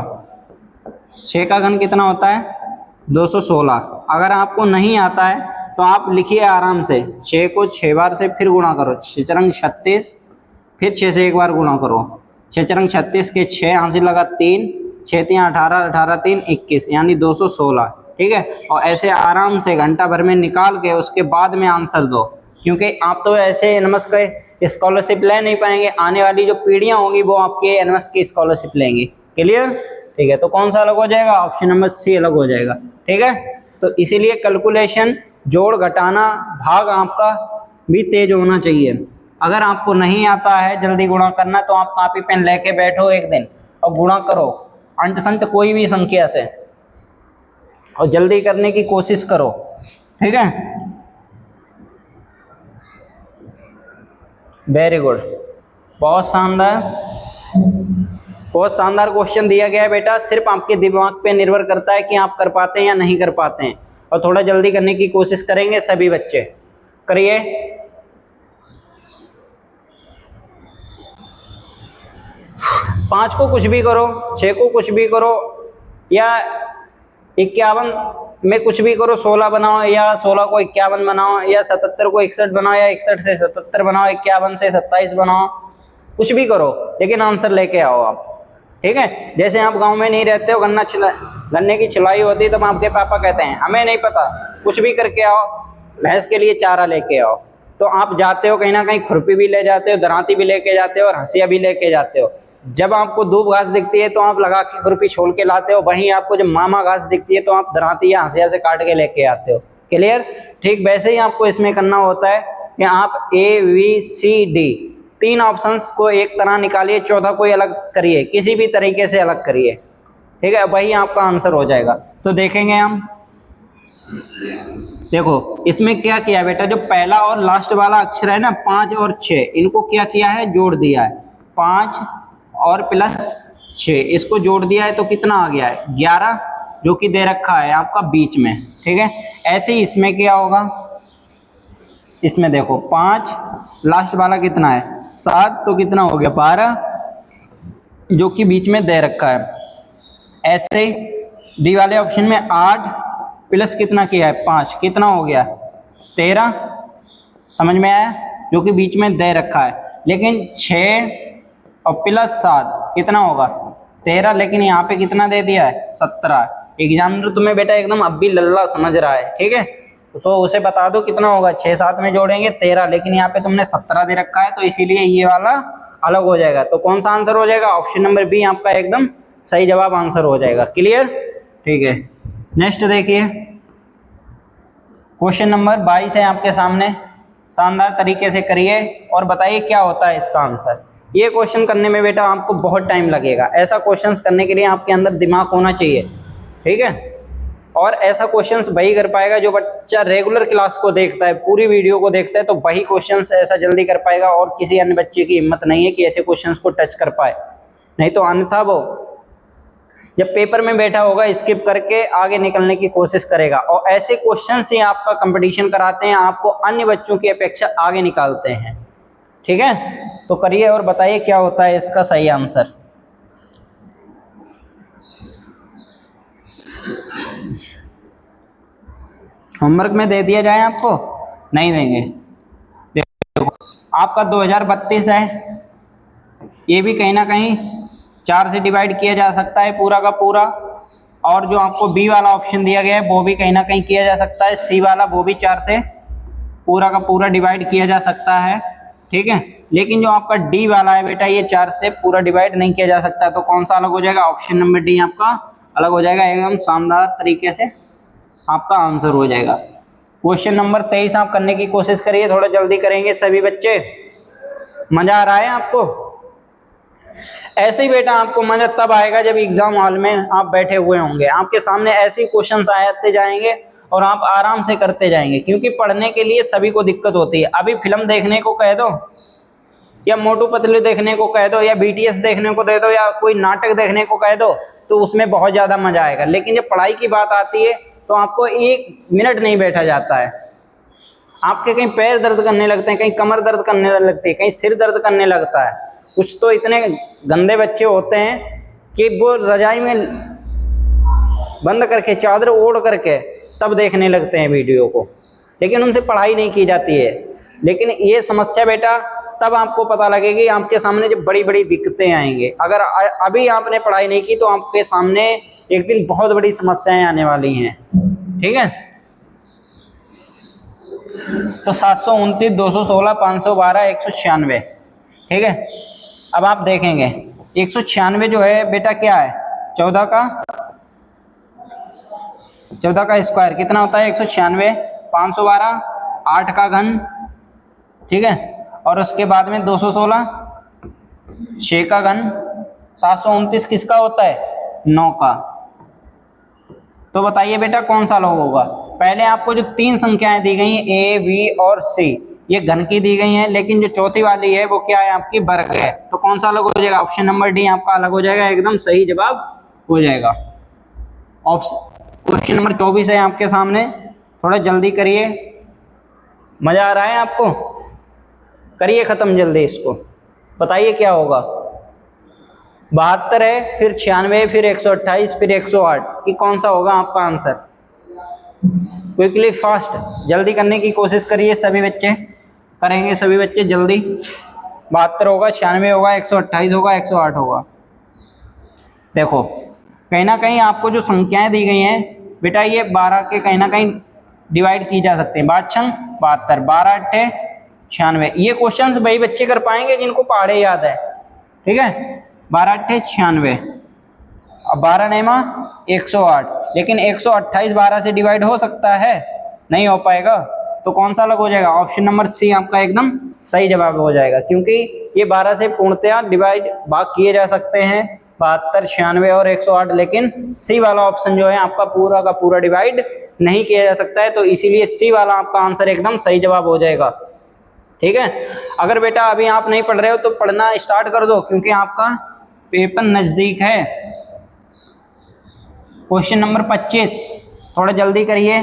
Speaker 1: 6 का घन कितना होता है? 216। अगर आपको नहीं आता है तो आप लिखिए आराम से, 6 को 6 बार से फिर गुणा करो, 6 रंग 36, फिर 6 से एक बार गुणा करो। 6 रंग 36 के 6 यहाँ से लगा 3, 6 3 18, 18 3 21, यानी 216। ठीक है, और ऐसे आराम से घंटा भर में निकाल के उसके बाद में आंसर दो, क्योंकि आप तो ऐसे एनएमएस के स्कॉलरशिप ले नहीं पाएंगे। आने वाली जो पीढ़ियाँ होंगी वो आपके एनएमएस की स्कॉलरशिप लेंगी। क्लियर? ठीक है, तो कौन सा अलग हो जाएगा? ऑप्शन नंबर सी अलग हो जाएगा। ठीक है, तो इसीलिए कैलकुलेशन, जोड़ घटाना भाग आपका भी तेज होना चाहिए। अगर आपको नहीं आता है जल्दी गुणा करना, तो आप कॉपी पेन लेके बैठो एक दिन और गुणा करो अंट संट कोई भी संख्या से, और जल्दी करने की कोशिश करो। ठीक है, वेरी गुड, बहुत शानदार, बहुत शानदार क्वेश्चन दिया गया है बेटा। सिर्फ आपके दिमाग पे निर्भर करता है कि आप कर पाते हैं या नहीं कर पाते हैं, और थोड़ा जल्दी करने की कोशिश करेंगे सभी बच्चे। करिए। पाँच को कुछ भी करो, 6 को कुछ भी करो, या 51 में कुछ भी करो, 16 बनाओ, या 16 को 51 बनाओ, या 77 को 61 बनाओ, या 61 से 77 बनाओ, 51 से 27 बनाओ, कुछ भी करो, लेकिन आंसर लेके आओ आप। ठीक है, जैसे आप गांव में नहीं रहते हो, गन्ने की छिलाई होती है, तब आपके पापा कहते हैं हमें नहीं पता, कुछ भी करके आओ, भैंस के लिए चारा लेके आओ। तो आप जाते हो, कहीं ना कहीं खुरपी भी ले जाते हो, दरांती भी लेके जाते हो, और हंसिया भी लेके जाते हो। जब आपको दूब घास दिखती है तो आप लगा के खुरपी छोड़ के लाते हो, वहीं आपको जब मामा घास दिखती है तो आप दरांती या हंसिया से काट के लेके आते हो। क्लियर? ठीक वैसे ही आपको इसमें करना होता है कि आप ABCD 3 ऑप्शंस को एक तरह निकालिए, 14 कोई अलग करिए, किसी भी तरीके से अलग करिए। ठीक है, वही आपका आंसर हो जाएगा। तो देखेंगे हम, देखो इसमें क्या किया बेटा, जो पहला और लास्ट वाला अक्षर है ना, 5 और 6, इनको क्या किया है? जोड़ दिया है। 5 और प्लस 6, इसको जोड़ दिया है तो कितना आ गया है? 11, जो कि दे रखा है आपका बीच में। ठीक है, ऐसे ही इसमें क्या होगा? इसमें देखो 5, लास्ट वाला कितना है? 7, तो कितना हो गया? 12, जो कि बीच में दे रखा है। ऐसे ही डी वाले ऑप्शन में 8 प्लस कितना किया है? 5, कितना हो गया? 13, समझ में आया? जो कि बीच में दे रखा है। लेकिन 6 और प्लस 7 कितना होगा? 13, लेकिन यहाँ पे कितना दे दिया है? 17। एग्जामिनर तुम्हें बेटा एकदम अब भी लल्ला समझ रहा है, ठीक है, तो उसे बता दो कितना होगा, 6 7 में जोड़ेंगे 13, लेकिन यहाँ पे तुमने 17 दे रखा है तो इसीलिए ये वाला अलग हो जाएगा। तो कौन सा आंसर हो जाएगा, ऑप्शन नंबर बी आपका एकदम सही जवाब आंसर हो जाएगा। क्लियर, ठीक है। नेक्स्ट देखिए, क्वेश्चन नंबर 22 है आपके सामने, शानदार तरीके से करिए और बताइए क्या होता है इसका आंसर। ये क्वेश्चन करने में बेटा आपको बहुत टाइम लगेगा, ऐसा क्वेश्चंस करने के लिए आपके अंदर दिमाग होना चाहिए, ठीक है। और ऐसा क्वेश्चंस वही कर पाएगा जो बच्चा रेगुलर क्लास को देखता है, पूरी वीडियो को देखता है, तो वही क्वेश्चंस ऐसा जल्दी कर पाएगा, और किसी अन्य बच्चे की हिम्मत नहीं है कि ऐसे क्वेश्चंस को टच कर पाए। नहीं तो अन्यथा वो जब पेपर में बैठा होगा स्किप करके आगे निकलने की कोशिश करेगा, और ऐसे क्वेश्चंस ही आपका कंपटीशन कराते हैं, आपको अन्य बच्चों की अपेक्षा आगे निकालते हैं, ठीक है। तो करिए और बताइए क्या होता है इसका सही आंसर। होमवर्क में दे दिया जाए आपको, नहीं देंगे। देखो आपका 2032 है, ये भी कहीं ना कहीं 4 से डिवाइड किया जा सकता है पूरा का पूरा, और जो आपको बी वाला ऑप्शन दिया गया है वो भी कहीं ना कहीं किया जा सकता है, सी वाला वो भी 4 से पूरा का पूरा डिवाइड किया जा सकता है, ठीक है। लेकिन जो आपका डी वाला है बेटा ये 4 से पूरा डिवाइड नहीं किया जा सकता, तो कौन सा अलग हो जाएगा, ऑप्शन नंबर डी आपका अलग हो जाएगा, एकदम शानदार तरीके से आपका आंसर हो जाएगा। क्वेश्चन नंबर 23 आप करने की कोशिश करिए, थोड़ा जल्दी करेंगे सभी बच्चे। मजा आ रहा है आपको? ऐसे ही बेटा आपको मजा तब आएगा जब एग्जाम हॉल में आप बैठे हुए होंगे, आपके सामने ऐसे ही क्वेश्चंस आते जाएंगे और आप आराम से करते जाएंगे, क्योंकि पढ़ने के लिए सभी को दिक्कत होती है। अभी फिल्म देखने को कह दो, या मोटू पतलू देखने को कह दो, या बीटीएस देखने को दे दो, या कोई नाटक देखने को कह दो, तो उसमें बहुत ज़्यादा मजा आएगा। लेकिन जब पढ़ाई की बात आती है तो आपको 1 मिनट नहीं बैठा जाता है, आपके कहीं पैर दर्द करने लगते हैं, कहीं कमर दर्द करने लगती है, कहीं सिर दर्द करने लगता है। कुछ तो इतने गंदे बच्चे होते हैं कि वो रजाई में बंद करके चादर ओढ़ करके तब देखने लगते हैं वीडियो को, लेकिन उनसे पढ़ाई नहीं की जाती है। लेकिन ये समस्या बेटा तब आपको पता लगेगी, आपके सामने जब बड़ी बड़ी दिक्कतें आएंगे। अगर अभी आपने पढ़ाई नहीं की तो आपके सामने एक दिन बहुत बड़ी समस्याएं आने वाली हैं, ठीक है। तो 729, 216, 512, 196, ठीक है। अब आप देखेंगे 196 जो है बेटा क्या है, 14 का स्क्वायर कितना होता है 196, 512 8 का घन, ठीक है, और उसके बाद में 216 6 का घन, 729 किसका होता है 9 का। तो बताइए बेटा कौन सा लॉग होगा। पहले आपको जो 3 संख्याएं दी गई हैं ए बी और सी, ये घन की दी गई हैं, लेकिन जो चौथी वाली है वो क्या है आपकी वर्ग है, तो कौन सा अलग हो जाएगा, ऑप्शन नंबर डी आपका अलग हो जाएगा, एकदम सही जवाब हो जाएगा। क्वेश्चन नंबर 24 है आपके सामने, थोड़ा जल्दी करिए, मजा आ रहा है आपको, करिए खत्म जल्दी इसको, बताइए क्या होगा। 72 है, फिर 96, फिर 128, फिर 108, कि कौन सा होगा आपका आंसर। क्विकली फास्ट जल्दी करने की कोशिश करिए, सभी बच्चे करेंगे, सभी बच्चे जल्दी। 72 होगा, 96 होगा, 128 होगा, 108 होगा। देखो कहीं ना कहीं आपको जो संख्याएं दी गई हैं बेटा ये 12 के कहीं ना कहीं डिवाइड की जा सकते हैं, 72, 12 8 96। ये क्वेश्चन वही बच्चे कर पाएंगे जिनको पहाड़े याद है, ठीक है। 12 8 96, अब 12 नेमा 108, लेकिन 128 12 से डिवाइड हो सकता है, नहीं हो पाएगा, तो कौन सा अलग हो जाएगा, ऑप्शन नंबर सी आपका एकदम सही जवाब हो जाएगा, क्योंकि ये 12 से पूर्णतया डिवाइड भाग किए जा सकते हैं, 72 96 और 108, लेकिन सी वाला ऑप्शन जो है आपका पूरा का पूरा डिवाइड नहीं किया जा सकता है, तो इसीलिए सी वाला आपका आंसर एकदम सही जवाब हो जाएगा, ठीक है। अगर बेटा अभी आप नहीं पढ़ रहे हो तो पढ़ना स्टार्ट कर दो, क्योंकि आपका पेपर नजदीक है। क्वेश्चन नंबर 25 थोड़ा जल्दी करिए,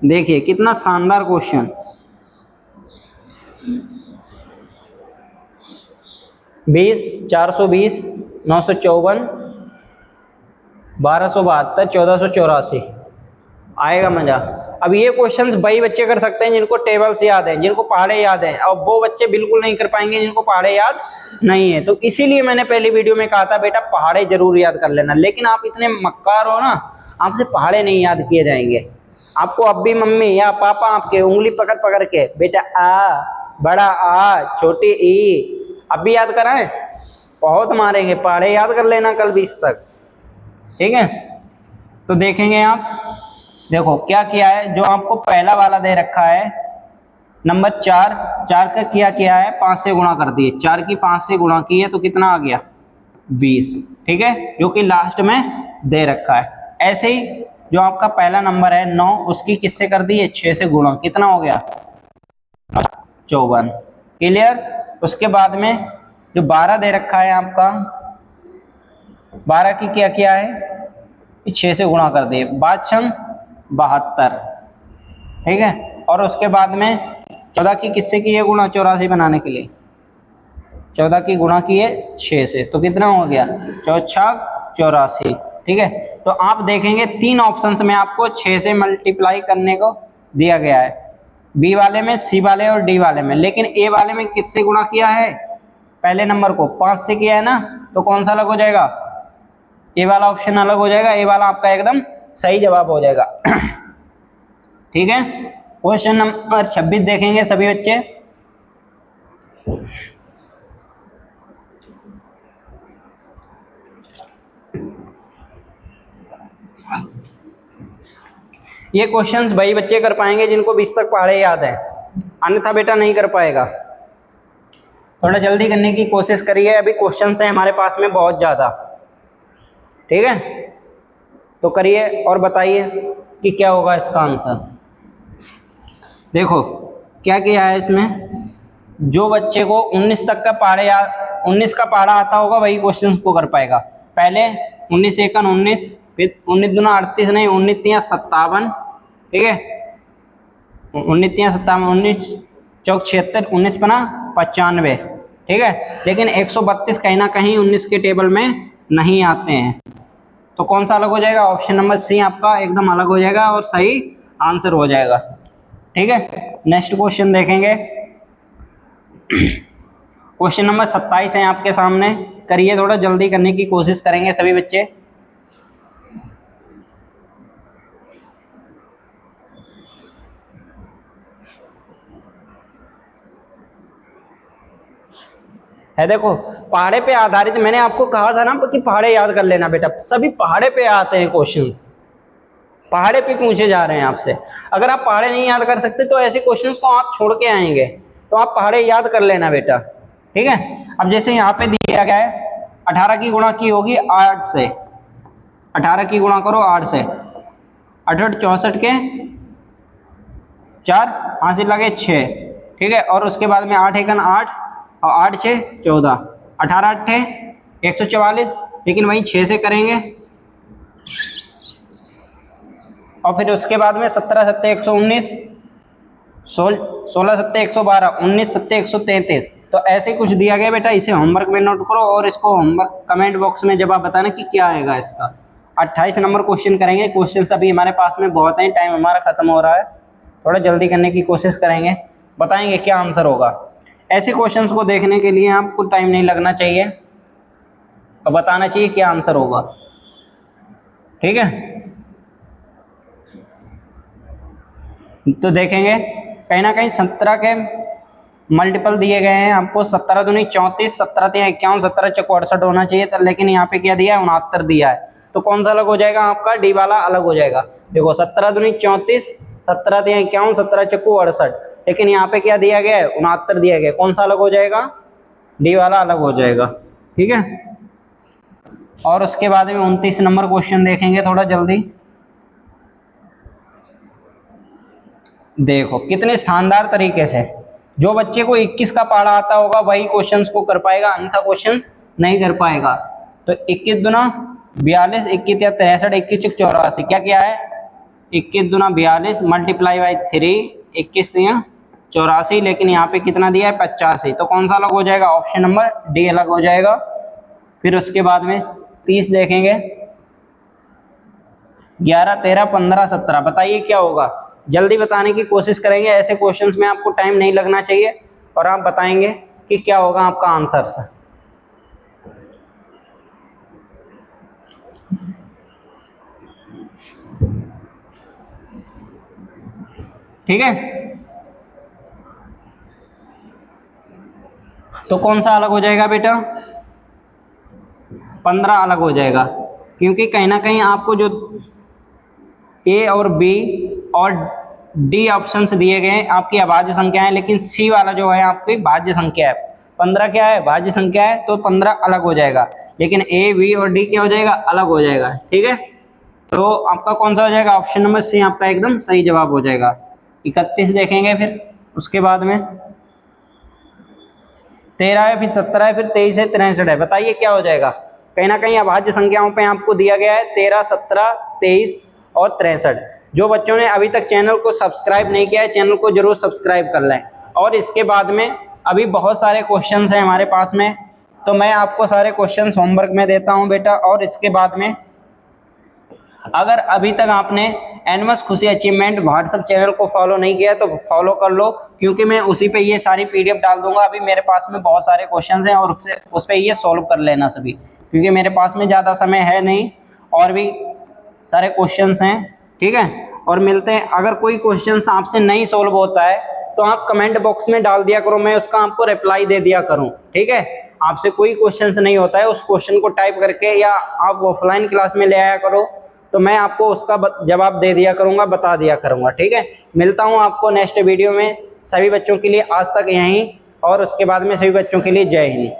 Speaker 1: देखिए कितना शानदार क्वेश्चन। 20, 420, 954, 1272, 1484, आएगा मजा। अब ये क्वेश्चंस वही बच्चे कर सकते हैं जिनको टेबल्स याद है, जिनको पहाड़े याद है, और वो बच्चे बिल्कुल नहीं कर पाएंगे जिनको पहाड़े याद नहीं है। तो इसीलिए मैंने पहली वीडियो में कहा था बेटा पहाड़े जरूर याद कर लेना, लेकिन आप इतने मक्कार हो ना, आपसे पहाड़े नहीं याद किए जाएंगे। आपको अब भी मम्मी या पापा आपके उंगली पकड़ पकड़ के बेटा आ, बड़ा आ, छोटी ई, अब भी याद कराएं, बहुत मारेंगे। पहाड़े याद कर लेना कल 20 तक, ठीक है। तो देखेंगे आप, देखो क्या किया है, जो आपको पहला वाला दे रखा है नंबर 4, 4 का किया है 5 से गुणा कर दिए, 4 की 5 से गुणा की है तो कितना आ गया 20, ठीक है, जो कि लास्ट में दे रखा है। ऐसे ही जो आपका पहला नंबर है 9, उसकी किससे कर दी है 6 से गुणा, कितना हो गया 54, क्लियर। उसके बाद में जो 12 दे रखा है आपका, 12 की क्या किया है 6 से गुणा कर दिए, 5 छंग 72, ठीक है। और उसके बाद में 14 की किससे की है गुणा 84 बनाने के लिए, 14 की गुणा की है 6 से, तो कितना हो गया 4 छक 84, ठीक है। तो आप देखेंगे 3 ऑप्शंस में आपको 6 से मल्टीप्लाई करने को दिया गया है, बी वाले में, सी वाले और डी वाले में, लेकिन ए वाले में किससे गुणा किया है, पहले नंबर को 5 से किया है ना, तो कौन सा अलग हो जाएगा, ए वाला ऑप्शन अलग हो जाएगा, ए वाला आपका एकदम सही जवाब हो जाएगा। ठीक है, क्वेश्चन नंबर 26 देखेंगे सभी बच्चे। ये क्वेश्चंस वही बच्चे कर पाएंगे जिनको 20 तक पहाड़े याद है, अन्यथा बेटा नहीं कर पाएगा। थोड़ा जल्दी करने की कोशिश करिए, अभी क्वेश्चंस हैं हमारे पास में बहुत ज़्यादा, ठीक है। तो करिए और बताइए कि क्या होगा इसका आंसर। देखो क्या किया है इसमें, जो बच्चे को 19 तक का पहाड़े याद, 19 का पहाड़ा आता होगा वही क्वेश्चंस को कर पाएगा। पहले 19 एकन 19, फिर 19 दूना 38 नहीं, 19 तिया 57, ठीक है, 19 तिया 57, 19 चौक 76, 19 पना 95, ठीक है। लेकिन 132 कहीं ना कहीं 19 के टेबल में नहीं आते हैं, तो कौन सा अलग हो जाएगा, ऑप्शन नंबर सी आपका एकदम अलग हो जाएगा और सही आंसर हो जाएगा, ठीक है। नेक्स्ट क्वेश्चन देखेंगे, क्वेश्चन नंबर 27 है आपके सामने, करिए, थोड़ा जल्दी करने की कोशिश करेंगे सभी बच्चे। है देखो, पहाड़े पे आधारित, मैंने आपको कहा था ना कि पहाड़े याद कर लेना बेटा, सभी पहाड़े पे आते हैं क्वेश्चंस, पहाड़े पे पूछे जा रहे हैं आपसे। अगर आप पहाड़े नहीं याद कर सकते तो ऐसे क्वेश्चंस को आप छोड़ के आएंगे, तो आप पहाड़े याद कर लेना बेटा, ठीक है। अब जैसे यहाँ पे दिया गया है 18 की गुणा की होगी 8 से, 18 की गुणा करो 8 से, 8 64 के 4 हासिल लगे 6, ठीक है। और उसके बाद में 8 एकन 8 और 8 6 14, 18 8 144, लेकिन वहीं 6 से करेंगे, और फिर उसके बाद में 17 7 119, 16 7 112, 19 7 133। तो ऐसे कुछ दिया गया बेटा, इसे होमवर्क में नोट करो और इसको होमवर्क कमेंट बॉक्स में जब आप बताना कि क्या आएगा इसका। 28 नंबर क्वेश्चन करेंगे, क्वेश्चन अभी हमारे पास में बहुत हैं, टाइम हमारा खत्म हो रहा है, थोड़ा जल्दी करने की कोशिश करेंगे, बताएंगे क्या आंसर होगा। ऐसे क्वेश्चंस को देखने के लिए आपको टाइम नहीं लगना चाहिए, तो बताना चाहिए क्या आंसर होगा, ठीक है। तो देखेंगे कहीं ना कहीं 17 के मल्टीपल दिए गए हैं आपको, 17 दूनी 34, 17 तिया 51, 17 चौको 68 होना चाहिए था, लेकिन यहाँ पे क्या दिया है 69 दिया है, तो कौन सा अलग हो जाएगा आपका, डी वाला अलग हो जाएगा। देखो 17 दूनी 34, 17 तिया 51, 17 चौको 68, लेकिन यहाँ पे क्या दिया गया है 69 दिया गया, कौन सा अलग हो जाएगा, डी वाला अलग हो जाएगा, ठीक है। और उसके बाद में 29 नंबर क्वेश्चन देखेंगे थोड़ा जल्दी। देखो कितने शानदार तरीके से, जो बच्चे को 21 का पहाड़ा आता होगा वही क्वेश्चंस को कर पाएगा, अन्यथा क्वेश्चंस नहीं कर पाएगा। तो 21 दूना 42, 21 या 63, 21 चौक 84, क्या क्या है 21 दूना 42 मल्टीप्लाई बाई 3, 21 दिया 84, लेकिन यहाँ पे कितना दिया है 85, तो कौन सा अलग हो जाएगा, ऑप्शन नंबर डी अलग हो जाएगा। फिर उसके बाद में 30 देखेंगे, 11 13 15 17, बताइए क्या होगा, जल्दी बताने की कोशिश करेंगे। ऐसे क्वेश्चंस में आपको टाइम नहीं लगना चाहिए और आप बताएंगे कि क्या होगा आपका आंसर से। ठीक है, तो कौन सा अलग हो जाएगा बेटा? 15 अलग हो जाएगा, क्योंकि कहीं ना कहीं आपको जो ए और बी और डी ऑप्शंस दिए गए हैं आपकी अभाज्य संख्या है, लेकिन सी वाला जो है आपकी भाज्य संख्या है। 15 क्या है? भाज्य संख्या है, तो 15 अलग हो जाएगा, लेकिन ए बी और डी क्या हो जाएगा? अलग हो जाएगा। ठीक है, तो आपका कौन सा हो जाएगा? ऑप्शन नंबर सी आपका एकदम सही जवाब हो जाएगा। 31 देखेंगे, फिर उसके बाद में 13 है, फिर 17 है, फिर 23 है, 63 है। बताइए क्या हो जाएगा? कहीं ना कहीं अभाज्य संख्याओं पे आपको दिया गया है 13, 17, 23 और 63। जो बच्चों ने अभी तक चैनल को सब्सक्राइब नहीं किया है, चैनल को जरूर सब्सक्राइब कर लें। और इसके बाद में अभी बहुत सारे क्वेश्चंस हैं हमारे पास में, तो मैं आपको सारे क्वेश्चंस होमवर्क में देता हूं बेटा। और इसके बाद में अगर अभी तक आपने एनमस खुशी अचीवमेंट व्हाट्सएप चैनल को फॉलो नहीं किया तो फॉलो कर लो, क्योंकि मैं उसी पे ये सारी पीडीएफ डाल दूंगा। अभी मेरे पास में बहुत सारे क्वेश्चंस हैं और उस पे ये सॉल्व कर लेना सभी, क्योंकि मेरे पास में ज़्यादा समय है नहीं और भी सारे क्वेश्चंस हैं। ठीक है, और मिलते हैं। अगर कोई क्वेश्चंस आपसे नहीं सॉल्व होता है तो आप कमेंट बॉक्स में डाल दिया करो, मैं उसका आपको रिप्लाई दे दिया करूँ। ठीक है, आपसे कोई क्वेश्चंस नहीं होता है, उस क्वेश्चन को टाइप करके या आप ऑफलाइन क्लास में ले आया करो, तो मैं आपको उसका जवाब दे दिया करूंगा, बता दिया करूंगा। ठीक है, मिलता हूं आपको नेक्स्ट वीडियो में। सभी बच्चों के लिए आज तक यहीं, और उसके बाद में सभी बच्चों के लिए जय हिंद।